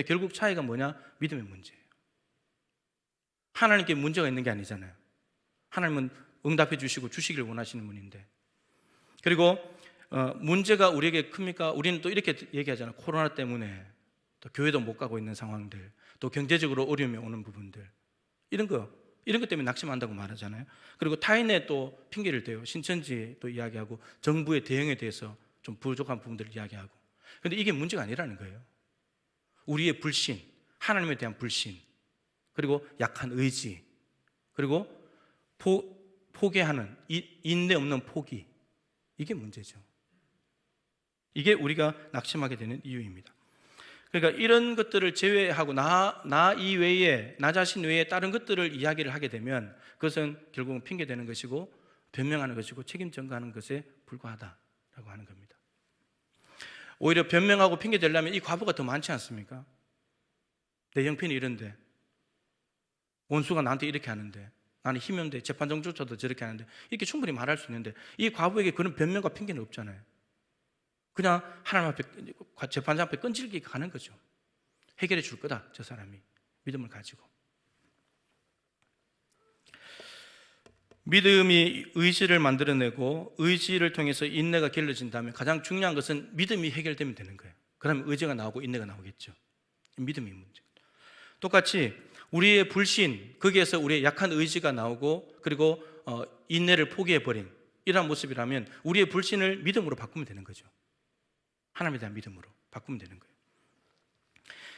결국 차이가 뭐냐? 믿음의 문제예요. 하나님께 문제가 있는 게 아니잖아요. 하나님은 응답해 주시고 주시기를 원하시는 분인데. 그리고 문제가 우리에게 큽니까? 우리는 또 이렇게 얘기하잖아요. 코로나 때문에 또 교회도 못 가고 있는 상황들, 또 경제적으로 어려움이 오는 부분들, 이런 것 때문에 낙심한다고 말하잖아요. 그리고 타인의 또 핑계를 대요. 신천지 또 이야기하고 정부의 대응에 대해서 좀 부족한 부분들을 이야기하고. 그런데 이게 문제가 아니라는 거예요. 우리의 불신, 하나님에 대한 불신, 그리고 약한 의지, 그리고 포기하는 인내 없는 포기, 이게 문제죠. 이게 우리가 낙심하게 되는 이유입니다. 그러니까 이런 것들을 제외하고 나 이외에, 나 자신 외에 다른 것들을 이야기를 하게 되면 그것은 결국은 핑계대는 것이고 변명하는 것이고 책임 전가하는 것에 불과하다라고 하는 겁니다. 오히려 변명하고 핑계대려면 이 과부가 더 많지 않습니까? 내 형편이 이런데, 원수가 나한테 이렇게 하는데, 나는 힘이 없는데 재판장조차도 저렇게 하는데, 이렇게 충분히 말할 수 있는데 이 과부에게 그런 변명과 핑계는 없잖아요. 그냥 하나님 앞에, 재판장 앞에 끈질기게 가는 거죠. 해결해 줄 거다, 저 사람이. 믿음을 가지고. 믿음이 의지를 만들어내고 의지를 통해서 인내가 길러진다면 가장 중요한 것은 믿음이 해결되면 되는 거예요. 그러면 의지가 나오고 인내가 나오겠죠. 믿음이 문제. 똑같이 우리의 불신, 거기에서 우리의 약한 의지가 나오고 그리고 인내를 포기해버린 이러한 모습이라면 우리의 불신을 믿음으로 바꾸면 되는 거죠. 하나님에 대한 믿음으로 바꾸면 되는 거예요.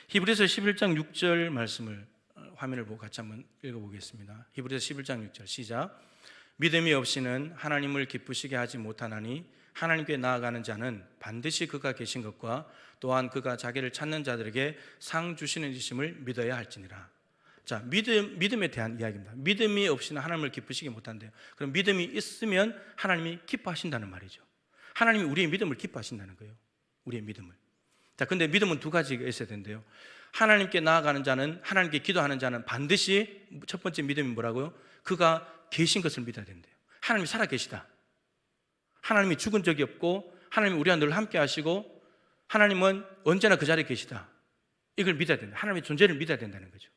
히브리서 11장 6절 말씀을 화면을 보고 같이 한번 읽어보겠습니다. 히브리서 11장 6절 시작. 믿음이 없이는 하나님을 기쁘시게 하지 못하나니 하나님께 나아가는 자는 반드시 그가 계신 것과 또한 그가 자기를 찾는 자들에게 상 주시는 이심을 믿어야 할지니라. 자, 믿음에 대한 이야기입니다. 믿음이 없이는 하나님을 기쁘시게 못한대요. 그럼 믿음이 있으면 하나님이 기뻐하신다는 말이죠. 하나님이 우리의 믿음을 기뻐하신다는 거예요. 우리의 믿음을. 자, 근데 믿음은 두 가지가 있어야 된대요. 하나님께 나아가는 자는, 하나님께 기도하는 자는 반드시 첫 번째 믿음이 뭐라고요? 그가 계신 것을 믿어야 된대요. 하나님이 살아계시다. 하나님이 죽은 적이 없고 하나님이 우리와 늘 함께 하시고 하나님은 언제나 그 자리에 계시다. 이걸 믿어야 된다. 하나님의 존재를 믿어야 된다는 거죠.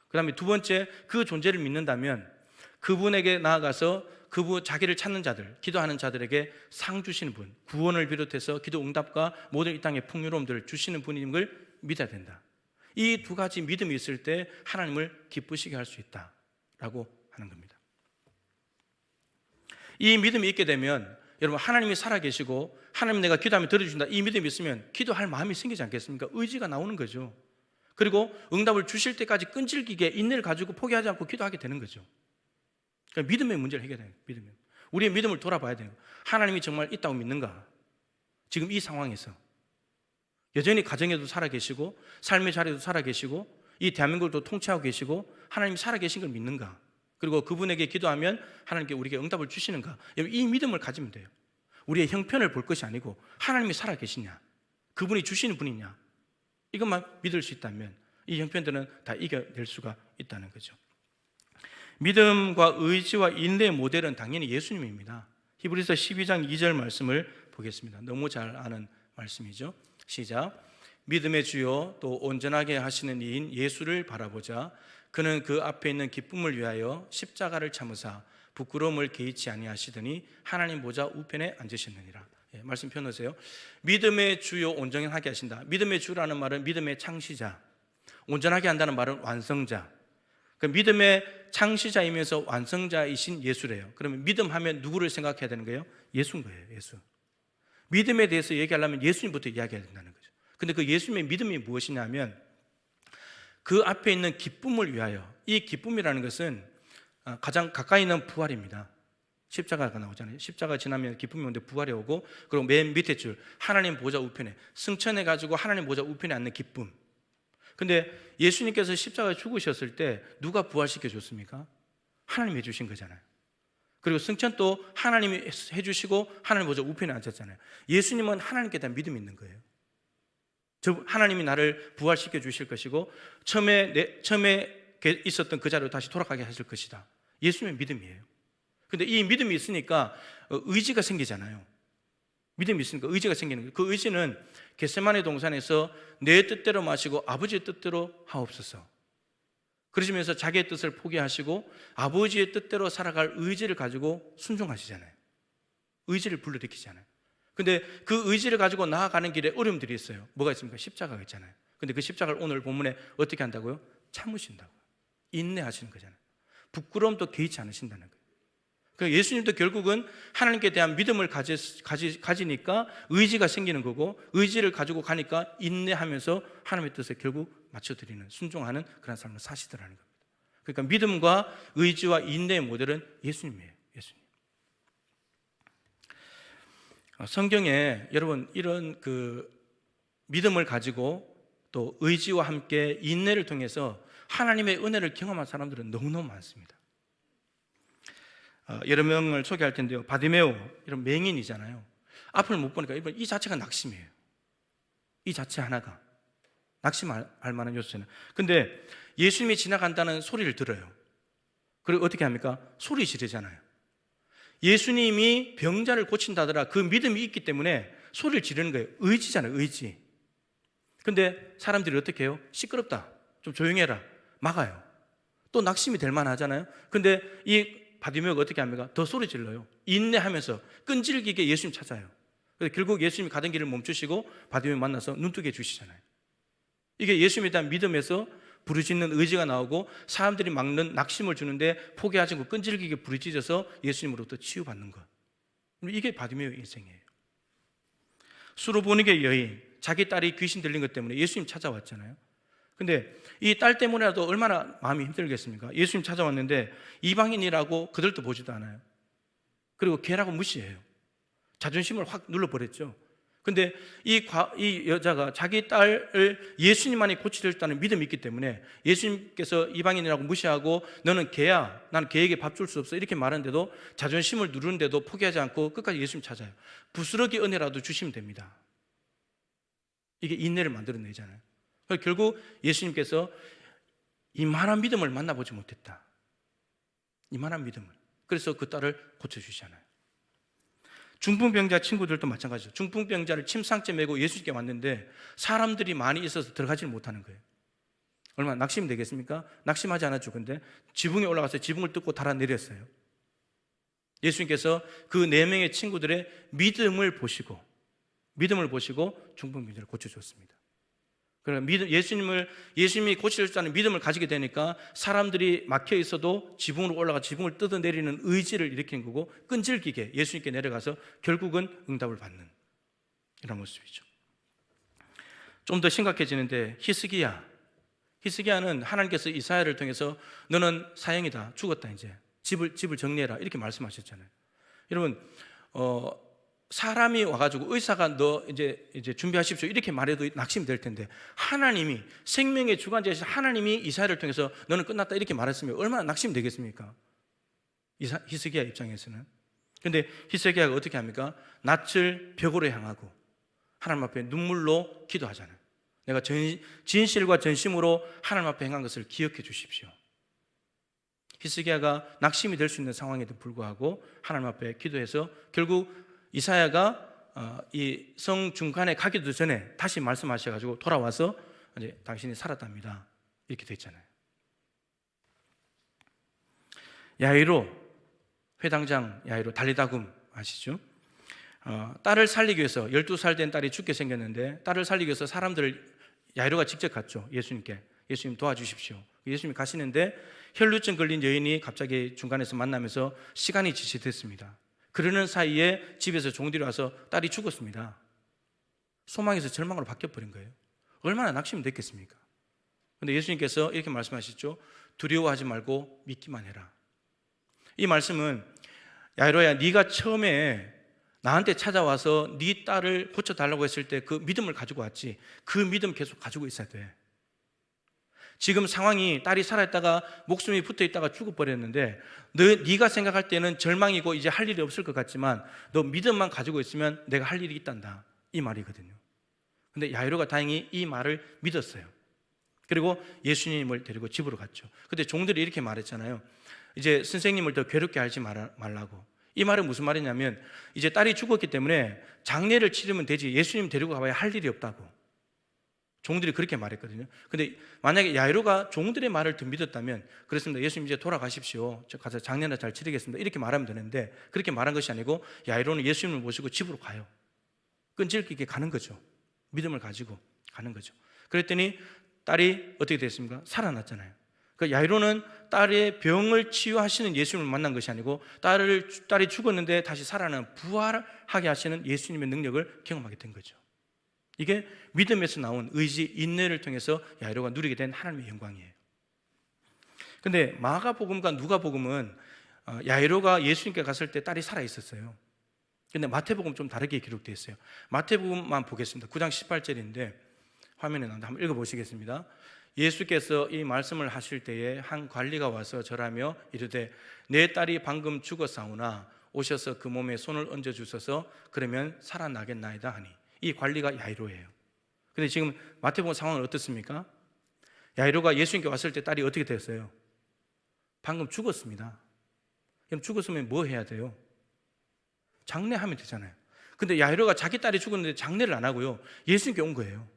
그 다음에 두 번째, 그 존재를 믿는다면 그분에게 나아가서 그분 자기를 찾는 자들, 기도하는 자들에게 상 주시는 분, 구원을 비롯해서 기도 응답과 모든 이 땅의 풍요로움들을 주시는 분인 걸 믿어야 된다. 이 두 가지 믿음이 있을 때 하나님을 기쁘시게 할 수 있다라고 하는 겁니다. 이 믿음이 있게 되면 여러분, 하나님이 살아계시고 하나님 내가 기도하면 들어주신다, 이 믿음이 있으면 기도할 마음이 생기지 않겠습니까? 의지가 나오는 거죠. 그리고 응답을 주실 때까지 끈질기게 인내를 가지고 포기하지 않고 기도하게 되는 거죠. 그러니까 믿음의 문제를 해결해야 돼요. 믿음의. 우리의 믿음을 돌아봐야 돼요. 하나님이 정말 있다고 믿는가? 지금 이 상황에서 여전히 가정에도 살아계시고 삶의 자리에도 살아계시고 이 대한민국도 통치하고 계시고 하나님이 살아계신 걸 믿는가? 그리고 그분에게 기도하면 하나님께 우리에게 응답을 주시는가? 이 믿음을 가지면 돼요. 우리의 형편을 볼 것이 아니고 하나님이 살아계시냐? 그분이 주시는 분이냐? 이것만 믿을 수 있다면 이 형편들은 다 이겨낼 수가 있다는 거죠. 믿음과 의지와 인내의 모델은 당연히 예수님입니다. 히브리서 12장 2절 말씀을 보겠습니다. 너무 잘 아는 말씀이죠. 시작. 믿음의 주요 또 온전하게 하시는 이인 예수를 바라보자. 그는 그 앞에 있는 기쁨을 위하여 십자가를 참으사 부끄러움을 개의치 아니하시더니 하나님 보좌 우편에 앉으셨느니라. 말씀 펴놓으세요. 믿음의 주요 온전하게 하신다. 믿음의 주라는 말은 믿음의 창시자, 온전하게 한다는 말은 완성자. 그 믿음의 창시자이면서 완성자이신 예수래요. 그러면 믿음하면 누구를 생각해야 되는 거예요? 예수인 거예요. 예수. 믿음에 대해서 얘기하려면 예수님부터 이야기해야 된다는 거죠. 근데 그 예수님의 믿음이 무엇이냐면 그 앞에 있는 기쁨을 위하여, 이 기쁨이라는 것은 가장 가까이 있는 부활입니다. 십자가가 나오잖아요. 십자가 지나면 기쁨이 오는데 부활이 오고, 그리고 맨 밑에 줄 하나님 보좌 우편에 승천해가지고 하나님 보좌 우편에 앉는 기쁨. 근데 예수님께서 십자가에 죽으셨을 때 누가 부활시켜 줬습니까? 하나님이 해주신 거잖아요. 그리고 승천도 하나님이 해주시고 하나님 보좌 우편에 앉았잖아요. 예수님은 하나님께 대한 믿음이 있는 거예요. 하나님이 나를 부활시켜 주실 것이고 처음에 있었던 그 자리로 다시 돌아가게 하실 것이다. 예수님의 믿음이에요. 근데 이 믿음이 있으니까 의지가 생기잖아요. 믿음이 있으니까 의지가 생기는 거예요. 그 의지는 겟세마네 동산에서 내 뜻대로 마시고 아버지의 뜻대로 하옵소서. 그러시면서 자기의 뜻을 포기하시고 아버지의 뜻대로 살아갈 의지를 가지고 순종하시잖아요. 의지를 불러일으키잖아요. 근데 그 의지를 가지고 나아가는 길에 어려움들이 있어요. 뭐가 있습니까? 십자가가 있잖아요. 근데 그 십자가를 오늘 본문에 어떻게 한다고요? 참으신다고요. 인내하시는 거잖아요. 부끄러움도 개의치 않으신다는 거예요. 그러니까 예수님도 결국은 하나님께 대한 믿음을 가지니까 의지가 생기는 거고, 의지를 가지고 가니까 인내하면서 하나님의 뜻에 결국 맞춰드리는, 순종하는 그런 삶을 사시더라는 겁니다. 그러니까 믿음과 의지와 인내의 모델은 예수님이에요. 예수님. 성경에 여러분 이런 그 믿음을 가지고 또 의지와 함께 인내를 통해서 하나님의 은혜를 경험한 사람들은 너무너무 많습니다. 여러 명을 소개할 텐데요. 바디메오, 이런 맹인이잖아요. 앞을 못 보니까 이 자체가 낙심이에요. 이 자체 하나가 낙심할 만한 요소잖아요. 근데 예수님이 지나간다는 소리를 들어요. 그리고 어떻게 합니까? 소리 지르잖아요. 예수님이 병자를 고친다더라, 그 믿음이 있기 때문에 소리를 지르는 거예요. 의지잖아요. 의지. 근데 사람들이 어떻게 해요? 시끄럽다, 좀 조용해라, 막아요. 또 낙심이 될 만하잖아요. 근데 이 바디메오가 어떻게 합니까? 더 소리 질러요. 인내하면서 끈질기게 예수님 찾아요. 그래서 결국 예수님이 가던 길을 멈추시고 바디메오 만나서 눈뜨게 해주시잖아요. 이게 예수님에 대한 믿음에서 부르짖는 의지가 나오고 사람들이 막는 낙심을 주는데 포기하지 않고 끈질기게 부르짖어서 예수님으로부터 치유받는 것. 이게 바디메오의 인생이에요. 수로보니게 여인, 자기 딸이 귀신 들린 것 때문에 예수님 찾아왔잖아요. 근데 이 딸 때문에라도 얼마나 마음이 힘들겠습니까? 예수님 찾아왔는데 이방인이라고 그들도 보지도 않아요. 그리고 걔라고 무시해요. 자존심을 확 눌러버렸죠. 근데 이 여자가 자기 딸을 예수님만이 고치셨다는 믿음이 있기 때문에 예수님께서 이방인이라고 무시하고 너는 걔야, 나는 걔에게 밥 줄 수 없어 이렇게 말하는데도 자존심을 누르는데도 포기하지 않고 끝까지 예수님 찾아요. 부스러기 은혜라도 주시면 됩니다. 이게 인내를 만들어내잖아요. 결국 예수님께서 이만한 믿음을 만나보지 못했다. 이만한 믿음을. 그래서 그 딸을 고쳐주시잖아요. 중풍병자 친구들도 마찬가지죠. 중풍병자를 침상째 메고 예수님께 왔는데 사람들이 많이 있어서 들어가지를 못하는 거예요. 얼마나 낙심이 되겠습니까? 낙심하지 않았죠. 근데 지붕에 올라가서 지붕을 뜯고 달아내렸어요. 예수님께서 그 4명의 친구들의 믿음을 보시고 중풍병자를 고쳐줬습니다. 그러니까 예수님이 고치셨다는 믿음을 가지게 되니까 사람들이 막혀 있어도 지붕으로 올라가 지붕을 뜯어내리는 의지를 일으키는 거고 끈질기게 예수님께 내려가서 결국은 응답을 받는 이런 모습이죠. 좀 더 심각해지는데 히스기야는 하나님께서 이사야를 통해서 너는 사형이다, 죽었다, 이제 집을 정리해라 이렇게 말씀하셨잖아요. 여러분 사람이 와가지고 의사가 너 이제 준비하십시오 이렇게 말해도 낙심이 될 텐데 하나님이 생명의 주관자이신 하나님이 이사야를 통해서 너는 끝났다 이렇게 말했으면 얼마나 낙심이 되겠습니까? 히스기야 입장에서는. 근데 히스기야가 어떻게 합니까? 낯을 벽으로 향하고 하나님 앞에 눈물로 기도하잖아요. 내가 진실과 전심으로 하나님 앞에 행한 것을 기억해 주십시오. 히스기야가 낙심이 될 수 있는 상황에도 불구하고 하나님 앞에 기도해서 결국 이사야가 이 성 중간에 가기도 전에 다시 말씀하셔가지고 돌아와서 이제 당신이 살았답니다 이렇게 됐잖아요. 야이로 회당장 야이로 달리다굼 아시죠? 딸을 살리기 위해서 12살 된 딸이 죽게 생겼는데 딸을 살리기 위해서 사람들을 야이로가 직접 갔죠. 예수님께 예수님 도와주십시오. 예수님이 가시는데 혈루증 걸린 여인이 갑자기 중간에서 만나면서 시간이 지체됐습니다. 그러는 사이에 집에서 종들이 와서 딸이 죽었습니다. 소망에서 절망으로 바뀌어버린 거예요. 얼마나 낙심이 됐겠습니까? 그런데 예수님께서 이렇게 말씀하셨죠. 두려워하지 말고 믿기만 해라. 이 말씀은 야이로야 네가 처음에 나한테 찾아와서 네 딸을 고쳐달라고 했을 때 그 믿음을 가지고 왔지 그 믿음 계속 가지고 있어야 돼. 지금 상황이 딸이 살아있다가 목숨이 붙어있다가 죽어버렸는데 네가 생각할 때는 절망이고 이제 할 일이 없을 것 같지만 너 믿음만 가지고 있으면 내가 할 일이 있단다 이 말이거든요. 근데 야이로가 다행히 이 말을 믿었어요. 그리고 예수님을 데리고 집으로 갔죠. 근데 종들이 이렇게 말했잖아요. 이제 선생님을 더 괴롭게 하지 말라고. 이 말은 무슨 말이냐면 이제 딸이 죽었기 때문에 장례를 치르면 되지 예수님 데리고 가봐야 할 일이 없다고 종들이 그렇게 말했거든요. 근데 만약에 야이로가 종들의 말을 더 믿었다면 그렇습니다. 예수님 이제 돌아가십시오. 저 가서 장례나 잘 치르겠습니다. 이렇게 말하면 되는데 그렇게 말한 것이 아니고 야이로는 예수님을 모시고 집으로 가요. 끈질기게 가는 거죠. 믿음을 가지고 가는 거죠. 그랬더니 딸이 어떻게 됐습니까? 살아났잖아요. 그러니까 야이로는 딸의 병을 치유하시는 예수님을 만난 것이 아니고 딸이 죽었는데 다시 살아나는 부활하게 하시는 예수님의 능력을 경험하게 된 거죠. 이게 믿음에서 나온 의지, 인내를 통해서 야이로가 누리게 된 하나님의 영광이에요. 근데 마가복음과 누가복음은 야이로가 예수님께 갔을 때 딸이 살아있었어요. 근데 마태복음 좀 다르게 기록되어 있어요. 마태복음만 보겠습니다. 9장 18절인데 화면에 나온다. 한번 읽어보시겠습니다. 예수께서 이 말씀을 하실 때에 한 관리가 와서 절하며 이르되 내 딸이 방금 죽었사오나 오셔서 그 몸에 손을 얹어주소서 그러면 살아나겠나이다 하니 이 관리가 야이로예요. 근데 지금 마태복음 상황은 어떻습니까? 야이로가 예수님께 왔을 때 딸이 어떻게 됐어요? 방금 죽었습니다. 그럼 죽었으면 뭐 해야 돼요? 장례하면 되잖아요. 근데 야이로가 자기 딸이 죽었는데 장례를 안 하고요 예수님께 온 거예요.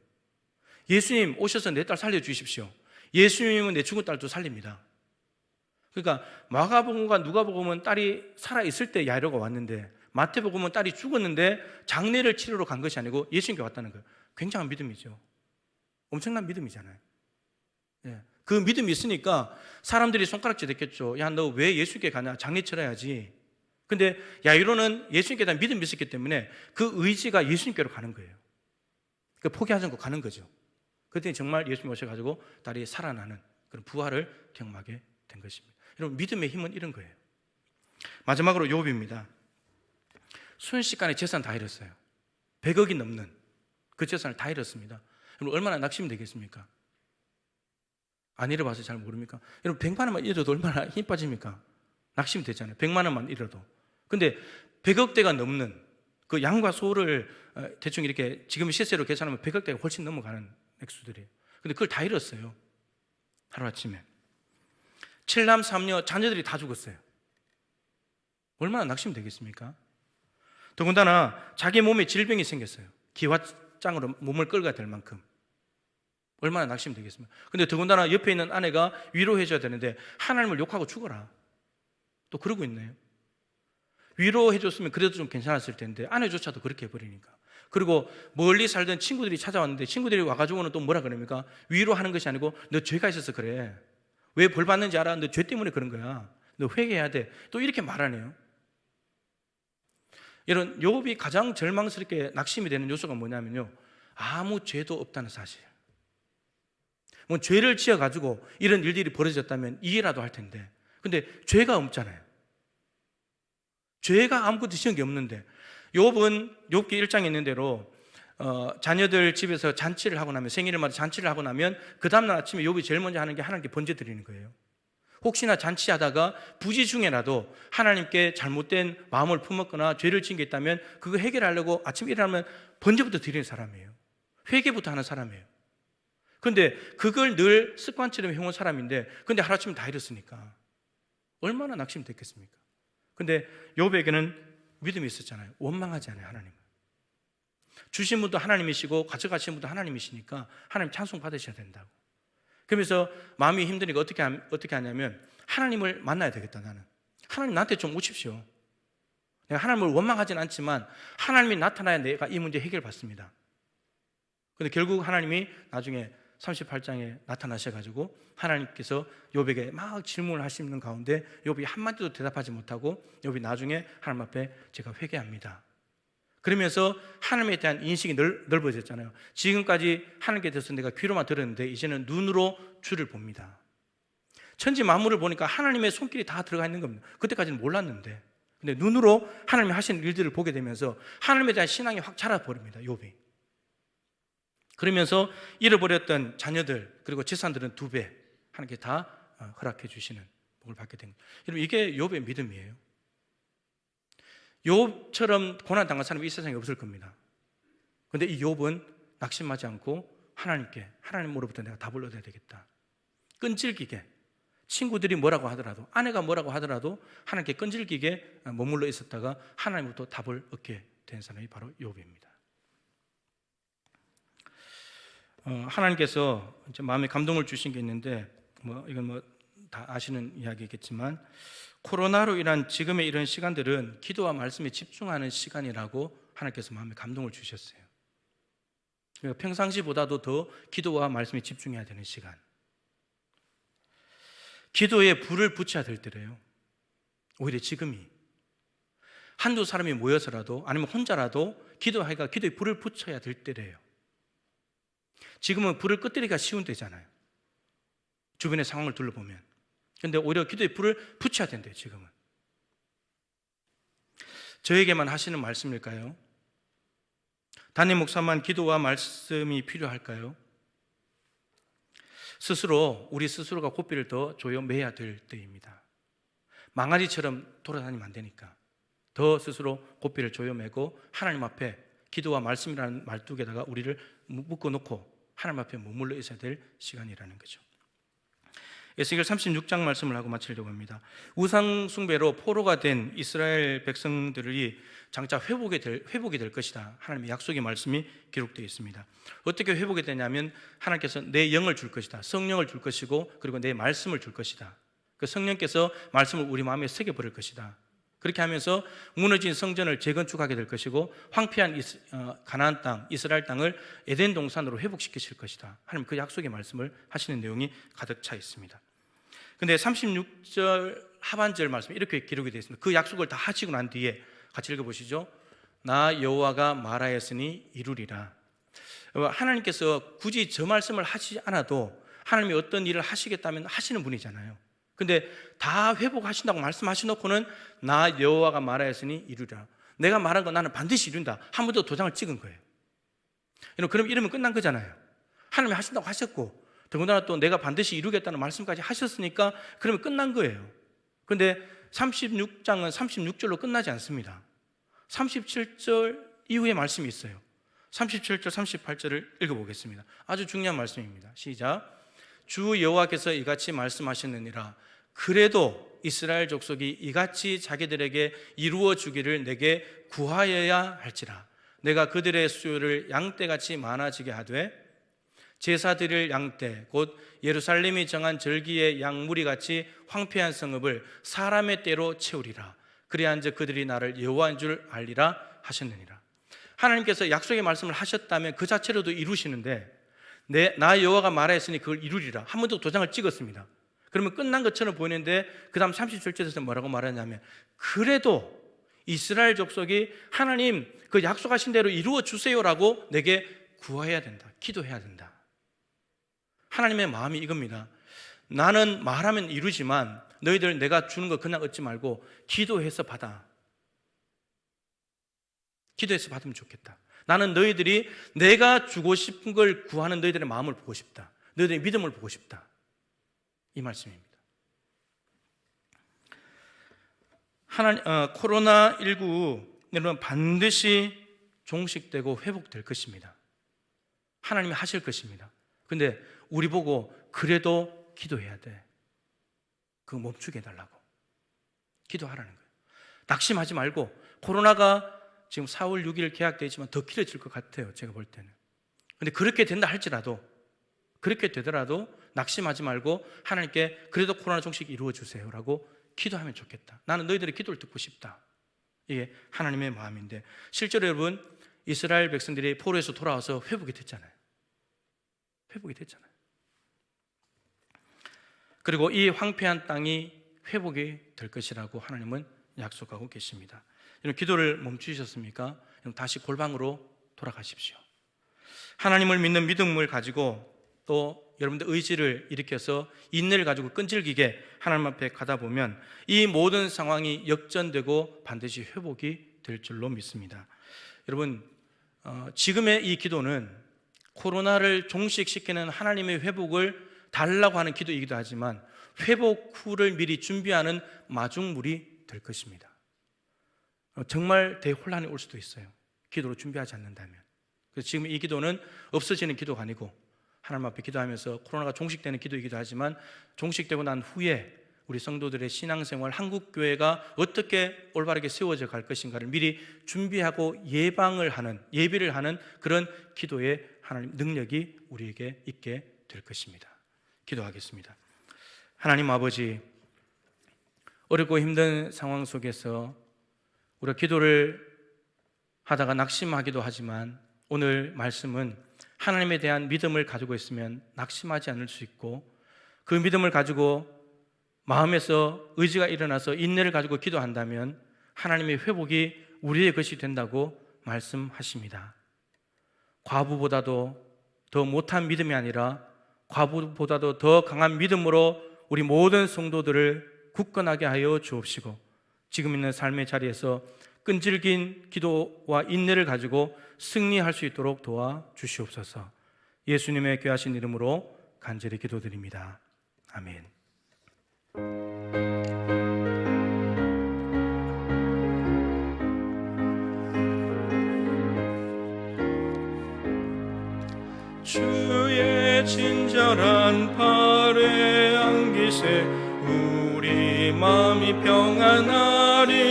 예수님 오셔서 내 딸 살려주십시오. 예수님은 내 죽은 딸도 살립니다. 그러니까 마가복음과 누가복음은 딸이 살아있을 때 야이로가 왔는데, 마태복음은 딸이 죽었는데 장례를 치르러 간 것이 아니고 예수님께 왔다는 거예요. 굉장한 믿음이죠. 엄청난 믿음이잖아요. 예. 그 믿음이 있으니까 사람들이 손가락질 했겠죠. 야, 너 왜 예수님께 가냐? 장례 치러야지. 근데 야이로는 예수님께 대한 믿음이 있었기 때문에 그 의지가 예수님께로 가는 거예요. 그 포기하지 않고 가는 거죠. 그때 정말 예수님 오셔가지고 딸이 살아나는 그런 부활을 경험하게 된 것입니다. 여러분, 믿음의 힘은 이런 거예요. 마지막으로 욥입니다. 순식간에 재산 다 잃었어요. 100억이 넘는 그 재산을 다 잃었습니다. 여러분, 얼마나 낙심이 되겠습니까? 안 잃어봐서 잘 모릅니까? 여러분, 100만 원만 잃어도 얼마나 힘 빠집니까? 낙심이 되잖아요. 100만 원만 잃어도. 근데 100억대가 넘는 그 양과 소를 대충 이렇게 지금 시세로 계산하면 100억대가 훨씬 넘어가는 액수들이에요. 근데 그걸 다 잃었어요. 하루아침에. 7남 3녀 자녀들이 다 죽었어요. 얼마나 낙심이 되겠습니까? 더군다나 자기 몸에 질병이 생겼어요. 기와장으로 몸을 끌어야 될 만큼. 얼마나 낙심이 되겠습니까? 근데 더군다나 옆에 있는 아내가 위로해줘야 되는데 하나님을 욕하고 죽어라. 또 그러고 있네요. 위로해줬으면 그래도 좀 괜찮았을 텐데 아내조차도 그렇게 해버리니까. 그리고 멀리 살던 친구들이 찾아왔는데 친구들이 와가지고는 또 뭐라 그럽니까? 위로하는 것이 아니고 너 죄가 있어서 그래. 왜 벌 받는지 알아? 너 죄 때문에 그런 거야. 너 회개해야 돼. 또 이렇게 말하네요. 이런 욥이 가장 절망스럽게 낙심이 되는 요소가 뭐냐면요, 아무 죄도 없다는 사실. 뭐 죄를 지어가지고 이런 일들이 벌어졌다면 이해라도 할 텐데, 근데 죄가 없잖아요. 죄가 아무것도 지은 게 없는데, 욥은 욥기 1장에 있는 대로 자녀들 집에서 잔치를 하고 나면, 생일마다 잔치를 하고 나면 그 다음날 아침에 욥이 제일 먼저 하는 게 하나님께 번제 드리는 거예요. 혹시나 잔치하다가 부지 중에라도 하나님께 잘못된 마음을 품었거나 죄를 지은 게 있다면 그거 해결하려고 아침에 일어나면 번제부터 드리는 사람이에요. 회개부터 하는 사람이에요. 근데 그걸 늘 습관처럼 해온 사람인데, 근데 하루아침에 다 잃었으니까 얼마나 낙심이 됐겠습니까? 근데 욥에게는 믿음이 있었잖아요. 원망하지 않아요. 하나님을. 주신 분도 하나님이시고 가져가신 분도 하나님이시니까 하나님 찬송 받으셔야 된다고. 그러면서 마음이 힘드니까 어떻게 하냐면, 하나님을 만나야 되겠다. 나는 하나님 나한테 좀 오십시오. 내가 하나님을 원망하진 않지만 하나님이 나타나야 내가 이 문제 해결받습니다. 근데 결국 하나님이 나중에 38장에 나타나셔가지고 하나님께서 욥에게 막 질문을 하시는 가운데 욥이 한마디도 대답하지 못하고 욥이 나중에 하나님 앞에 제가 회개합니다. 그러면서 하나님에 대한 인식이 넓어졌잖아요. 지금까지 하나님께 대해서 내가 귀로만 들었는데 이제는 눈으로 주를 봅니다. 천지 만물을 보니까 하나님의 손길이 다 들어가 있는 겁니다. 그때까지는 몰랐는데, 근데 눈으로 하나님이 하시는 일들을 보게 되면서 하나님에 대한 신앙이 확 자라버립니다. 욥이. 그러면서 잃어버렸던 자녀들 그리고 재산들은 2배 하나님께 다 허락해 주시는 복을 받게 된 거예요. 여러분, 이게 욥의 믿음이에요. 욥처럼 고난당한 사람이 이 세상에 없을 겁니다. 그런데 이 욥은 낙심하지 않고 하나님으로부터 내가 답을 얻어야 되겠다. 끈질기게 친구들이 뭐라고 하더라도, 아내가 뭐라고 하더라도 하나님께 끈질기게 머물러 있었다가 하나님부터 답을 얻게 된 사람이 바로 욥입니다. 하나님께서 이제 마음에 감동을 주신 게 있는데, 이건 다 아시는 이야기겠지만, 코로나로 인한 지금의 이런 시간들은 기도와 말씀에 집중하는 시간이라고 하나님께서 마음에 감동을 주셨어요. 그러니까 평상시보다도 더 기도와 말씀에 집중해야 되는 시간. 기도에 불을 붙여야 될 때래요. 오히려 지금이. 한두 사람이 모여서라도 아니면 혼자라도 기도에 불을 붙여야 될 때래요. 지금은 불을 끄뜨리기가 쉬운 때잖아요. 주변의 상황을 둘러보면. 그런데 오히려 기도에 불을 붙여야 된대요. 지금은. 저에게만 하시는 말씀일까요? 담임 목사만 기도와 말씀이 필요할까요? 우리 스스로가 고삐를 더 조여매야 될 때입니다. 망아지처럼 돌아다니면 안 되니까 더 스스로 고삐를 조여매고 하나님 앞에 기도와 말씀이라는 말뚝에다가 우리를 묶어놓고 하나님 앞에 머물러 있어야 될 시간이라는 거죠. 에스겔 36장 말씀을 하고 마치려고 합니다. 우상 숭배로 포로가 된 이스라엘 백성들이 장차 회복이 될 것이다. 하나님의 약속의 말씀이 기록되어 있습니다. 어떻게 회복이 되냐면 하나님께서 내 영을 줄 것이다. 성령을 줄 것이고 그리고 내 말씀을 줄 것이다. 그 성령께서 말씀을 우리 마음에 새겨버릴 것이다. 그렇게 하면서 무너진 성전을 재건축하게 될 것이고 황폐한 가나안 땅, 이스라엘 땅을 에덴 동산으로 회복시키실 것이다. 하나님 그 약속의 말씀을 하시는 내용이 가득 차 있습니다. 근데 36절 하반절 말씀에 이렇게 기록이 되어 있습니다. 그 약속을 다 하시고 난 뒤에 같이 읽어보시죠. 나 여호와가 말하였으니 이루리라. 하나님께서 굳이 저 말씀을 하시지 않아도 하나님이 어떤 일을 하시겠다면 하시는 분이잖아요. 근데 다 회복하신다고 말씀하시놓고는 나 여호와가 말하였으니 이루리라. 내가 말한 거 나는 반드시 이룬다. 한 번 더 도장을 찍은 거예요. 그럼 이러면 끝난 거잖아요. 하나님이 하신다고 하셨고 더군다나 또 내가 반드시 이루겠다는 말씀까지 하셨으니까 그러면 끝난 거예요. 그런데 36장은 36절로 끝나지 않습니다. 37절 이후에 말씀이 있어요. 37절, 38절을 읽어보겠습니다. 아주 중요한 말씀입니다. 시작. 주 여호와께서 이같이 말씀하셨느니라. 그래도 이스라엘 족속이 이같이 자기들에게 이루어 주기를 내게 구하여야 할지라. 내가 그들의 수요를 양떼같이 많아지게 하되 제사 드릴 양떼 곧 예루살렘이 정한 절기의 양무리같이 황폐한 성읍을 사람의 떼로 채우리라. 그리한즉 그들이 나를 여호와인 줄 알리라 하셨느니라. 하나님께서 약속의 말씀을 하셨다면 그 자체로도 이루시는데 나 여호와가 말하였으니 그걸 이루리라. 한 번 더 도장을 찍었습니다. 그러면 끝난 것처럼 보이는데 그 다음 37절에서 뭐라고 말하냐면 그래도 이스라엘 족속이 하나님 그 약속하신 대로 이루어 주세요라고 내게 구해야 된다. 기도해야 된다. 하나님의 마음이 이겁니다. 나는 말하면 이루지만 너희들 내가 주는 거 그냥 얻지 말고 기도해서 받아. 기도해서 받으면 좋겠다. 나는 너희들이 내가 주고 싶은 걸 구하는 너희들의 마음을 보고 싶다. 너희들의 믿음을 보고 싶다. 이 말씀입니다. 코로나19 여러분 반드시 종식되고 회복될 것입니다. 하나님이 하실 것입니다. 근데 우리 보고 그래도 기도해야 돼. 그거 멈추게 해달라고. 기도하라는 거예요. 낙심하지 말고 코로나가 지금 4월 6일 계약되어 있지만 더 길어질 것 같아요. 제가 볼 때는. 근데 그렇게 된다 할지라도 그렇게 되더라도 낙심하지 말고 하나님께 그래도 코로나 종식 이루어 주세요라고 기도하면 좋겠다. 나는 너희들의 기도를 듣고 싶다. 이게 하나님의 마음인데 실제로 여러분 이스라엘 백성들이 포로에서 돌아와서 회복이 됐잖아요. 회복이 됐잖아요. 그리고 이 황폐한 땅이 회복이 될 것이라고 하나님은 약속하고 계십니다. 여러분 기도를 멈추셨습니까? 다시 골방으로 돌아가십시오. 하나님을 믿는 믿음을 가지고 또 여러분들 의지를 일으켜서 인내를 가지고 끈질기게 하나님 앞에 가다 보면 이 모든 상황이 역전되고 반드시 회복이 될 줄로 믿습니다. 여러분 지금의 이 기도는 코로나를 종식시키는 하나님의 회복을 달라고 하는 기도이기도 하지만 회복 후를 미리 준비하는 마중물이 될 것입니다. 정말 대혼란이 올 수도 있어요. 기도로 준비하지 않는다면. 그래서 지금 이 기도는 없어지는 기도가 아니고 하나님 앞에 기도하면서 코로나가 종식되는 기도이기도 하지만 종식되고 난 후에 우리 성도들의 신앙생활, 한국교회가 어떻게 올바르게 세워져 갈 것인가를 미리 준비하고 예비를 하는 그런 기도의 하나님 능력이 우리에게 있게 될 것입니다. 기도하겠습니다. 하나님 아버지, 어렵고 힘든 상황 속에서 우리가 기도를 하다가 낙심하기도 하지만 오늘 말씀은 하나님에 대한 믿음을 가지고 있으면 낙심하지 않을 수 있고 그 믿음을 가지고 마음에서 의지가 일어나서 인내를 가지고 기도한다면 하나님의 회복이 우리의 것이 된다고 말씀하십니다. 과부보다도 더 못한 믿음이 아니라 과부보다도 더 강한 믿음으로 우리 모든 성도들을 굳건하게 하여 주옵시고 지금 있는 삶의 자리에서 끈질긴 기도와 인내를 가지고 승리할 수 있도록 도와주시옵소서. 예수님의 귀하신 이름으로 간절히 기도드립니다. 아멘. 주의 친절한 팔에 안기세 우리 마음이 평안하리니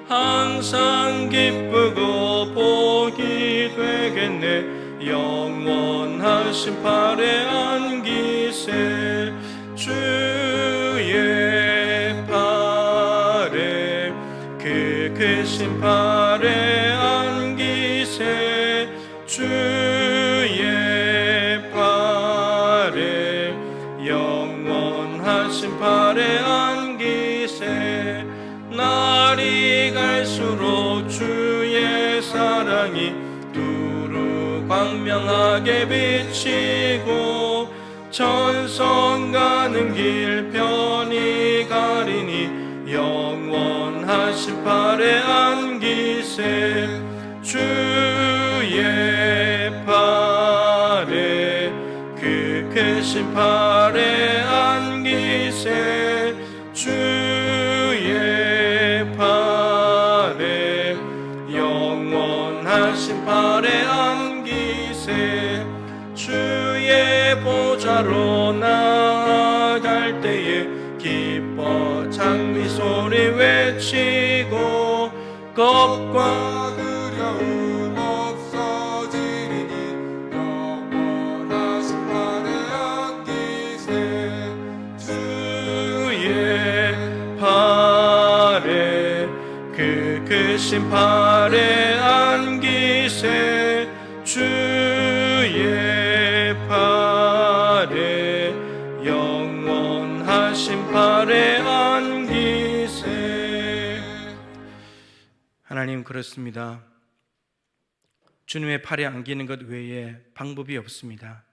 항상 기쁘고 복이 되겠네 영원하신 팔에 안기세 주 그 크신 팔에 안기세 주의 팔에 영원하신 팔에 안기세 날이 갈수록 주의 사랑이 두루 광명하게 비치고 천성 가는 길 편히 가리니 영원하신 팔에 안기세 주의 팔에 그 크신 팔에 안기세 주의 팔에 영원하신 팔에 안기세 주의 보좌로 나아갈 때에 기뻐 장미 소리 외치고 겁과 두려움 없어지리니 영원하신 팔에 안기세 주의 팔에 그 크신 팔에 안기세 주의 팔에 영원하신 팔에 안기세. 하나님, 그렇습니다. 주님의 팔에 안기는 것 외에 방법이 없습니다.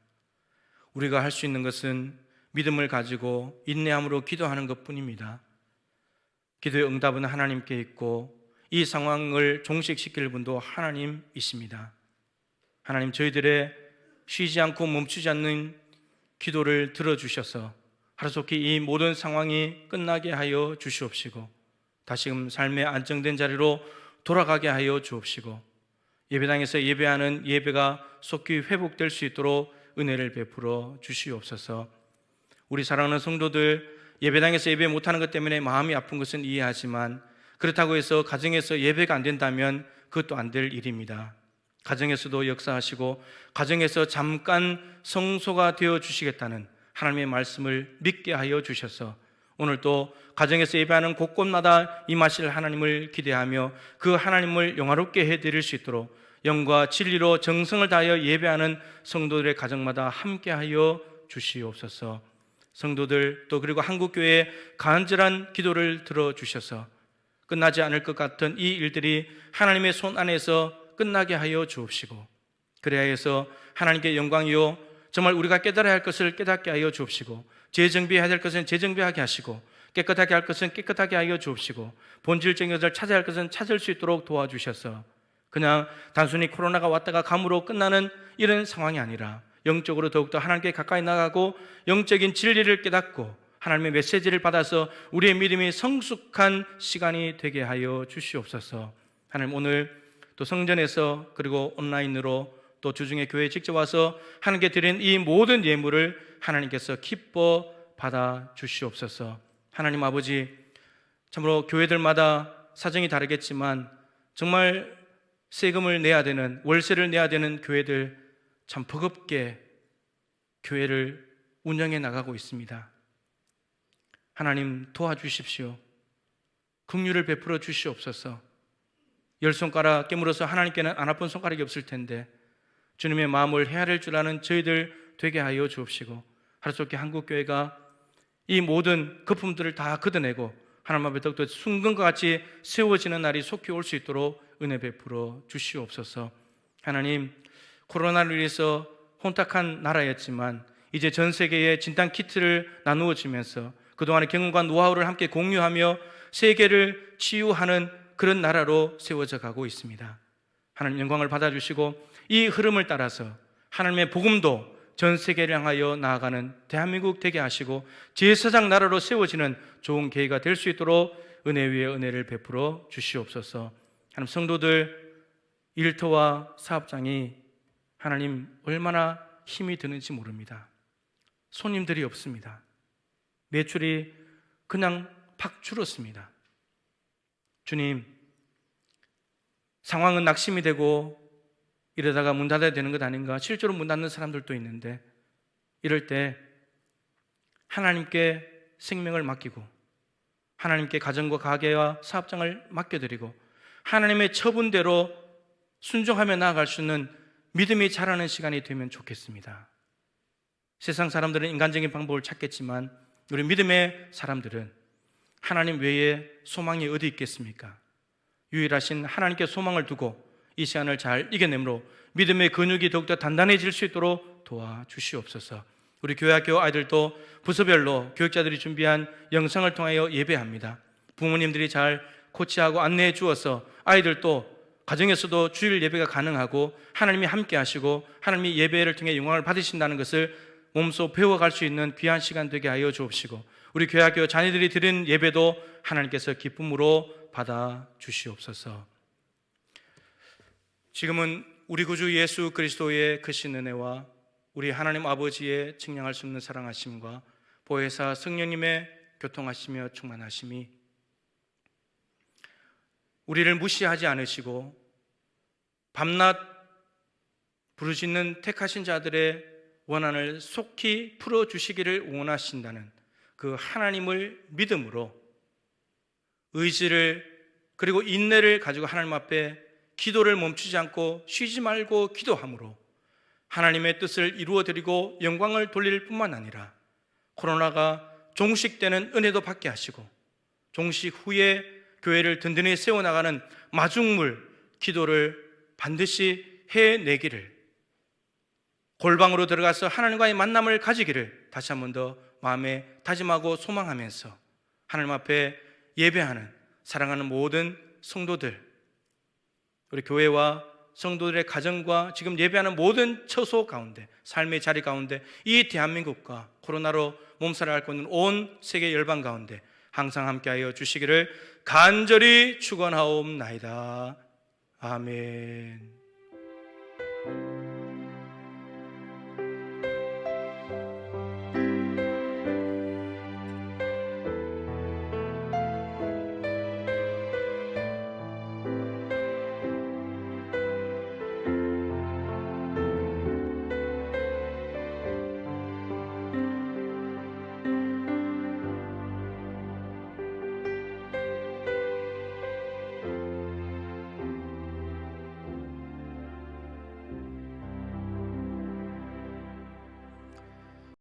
우리가 할 수 있는 것은 믿음을 가지고 인내함으로 기도하는 것뿐입니다. 기도의 응답은 하나님께 있고 이 상황을 종식시킬 분도 하나님이십니다. 하나님, 저희들의 쉬지 않고 멈추지 않는 기도를 들어주셔서 하루속히 이 모든 상황이 끝나게 하여 주시옵시고 다시금 삶의 안정된 자리로 돌아가게 하여 주옵시고 예배당에서 예배하는 예배가 속히 회복될 수 있도록 은혜를 베풀어 주시옵소서. 우리 사랑하는 성도들, 예배당에서 예배 못하는 것 때문에 마음이 아픈 것은 이해하지만 그렇다고 해서 가정에서 예배가 안 된다면 그것도 안 될 일입니다. 가정에서도 역사하시고 가정에서 잠깐 성소가 되어 주시겠다는 하나님의 말씀을 믿게 하여 주셔서 오늘도 가정에서 예배하는 곳곳마다 임하실 하나님을 기대하며 그 하나님을 영화롭게 해드릴 수 있도록 영과 진리로 정성을 다하여 예배하는 성도들의 가정마다 함께하여 주시옵소서. 성도들 또 그리고 한국교회의 간절한 기도를 들어주셔서 끝나지 않을 것 같은 이 일들이 하나님의 손 안에서 끝나게 하여 주옵시고 그래야 해서 하나님께 영광이요 정말 우리가 깨달아야 할 것을 깨닫게 하여 주옵시고 재정비해야 될 것은 재정비하게 하시고 깨끗하게 할 것은 깨끗하게 하여 주옵시고 본질적인 것을 찾아야 할 것은 찾을 수 있도록 도와주셔서 그냥 단순히 코로나가 왔다가 감으로 끝나는 이런 상황이 아니라 영적으로 더욱더 하나님께 가까이 나가고 영적인 진리를 깨닫고 하나님의 메시지를 받아서 우리의 믿음이 성숙한 시간이 되게 하여 주시옵소서. 하나님, 오늘 또 성전에서 그리고 온라인으로 또 주중에 교회에 직접 와서 하나님께 드린 이 모든 예물을 하나님께서 기뻐 받아 주시옵소서. 하나님 아버지, 참으로 교회들마다 사정이 다르겠지만 정말 세금을 내야 되는, 월세를 내야 되는 교회들 참 버겁게 교회를 운영해 나가고 있습니다. 하나님 도와주십시오. 긍휼을 베풀어 주시옵소서. 10손가락 깨물어서 하나님께는 안 아픈 손가락이 없을 텐데 주님의 마음을 헤아릴 줄 아는 저희들 되게 하여 주옵시고 하루속히 한국교회가 이 모든 거품들을 다 걷어내고 하나님 앞에 더욱더 순금과 같이 세워지는 날이 속히 올 수 있도록 은혜 베풀어 주시옵소서. 하나님, 코로나를 위해서 혼탁한 나라였지만 이제 전 세계에 진단 키트를 나누어 주면서 그동안의 경험과 노하우를 함께 공유하며 세계를 치유하는 그런 나라로 세워져 가고 있습니다. 하나님 영광을 받아주시고 이 흐름을 따라서 하나님의 복음도 전 세계를 향하여 나아가는 대한민국 되게 하시고 제사장 나라로 세워지는 좋은 계기가 될 수 있도록 은혜 위에 은혜를 베풀어 주시옵소서. 하나님, 성도들 일터와 사업장이 하나님 얼마나 힘이 드는지 모릅니다. 손님들이 없습니다. 매출이 그냥 팍 줄었습니다. 주님, 상황은 낙심이 되고 이러다가 문 닫아야 되는 것 아닌가, 실제로 문 닫는 사람들도 있는데 이럴 때 하나님께 생명을 맡기고 하나님께 가정과 가게와 사업장을 맡겨드리고 하나님의 처분대로 순종하며 나아갈 수 있는 믿음이 자라는 시간이 되면 좋겠습니다. 세상 사람들은 인간적인 방법을 찾겠지만 우리 믿음의 사람들은 하나님 외에 소망이 어디 있겠습니까? 유일하신 하나님께 소망을 두고 이 시간을 잘 이겨내므로 믿음의 근육이 더욱더 단단해질 수 있도록 도와주시옵소서. 우리 교회학교 아이들도 부서별로 교육자들이 준비한 영상을 통하여 예배합니다. 부모님들이 잘 코치하고 안내해 주어서 아이들도 가정에서도 주일 예배가 가능하고 하나님이 함께 하시고 하나님이 예배를 통해 영광을 받으신다는 것을 몸소 배워갈 수 있는 귀한 시간 되게 하여 주옵시고 우리 교회학교 자녀들이 드린 예배도 하나님께서 기쁨으로 받아 주시옵소서. 지금은 우리 구주 예수 그리스도의 크신 은혜와 우리 하나님 아버지의 측량할 수 없는 사랑하심과 보혜사 성령님의 교통하시며 충만하심이 우리를 무시하지 않으시고 밤낮 부르짖는 택하신 자들의 원한을 속히 풀어주시기를 원하신다는 그 하나님을 믿음으로 의지를 그리고 인내를 가지고 하나님 앞에 기도를 멈추지 않고 쉬지 말고 기도함으로 하나님의 뜻을 이루어드리고 영광을 돌릴 뿐만 아니라 코로나가 종식되는 은혜도 받게 하시고 종식 후에 교회를 든든히 세워나가는 마중물 기도를 반드시 해내기를 골방으로 들어가서 하나님과의 만남을 가지기를 다시 한 번 더 마음에 다짐하고 소망하면서 하나님 앞에 예배하는 사랑하는 모든 성도들 우리 교회와 성도들의 가정과 지금 예배하는 모든 처소 가운데 삶의 자리 가운데 이 대한민국과 코로나로 몸살을 앓고 있는 온 세계 열방 가운데 항상 함께하여 주시기를 간절히 축원하옵나이다. 아멘.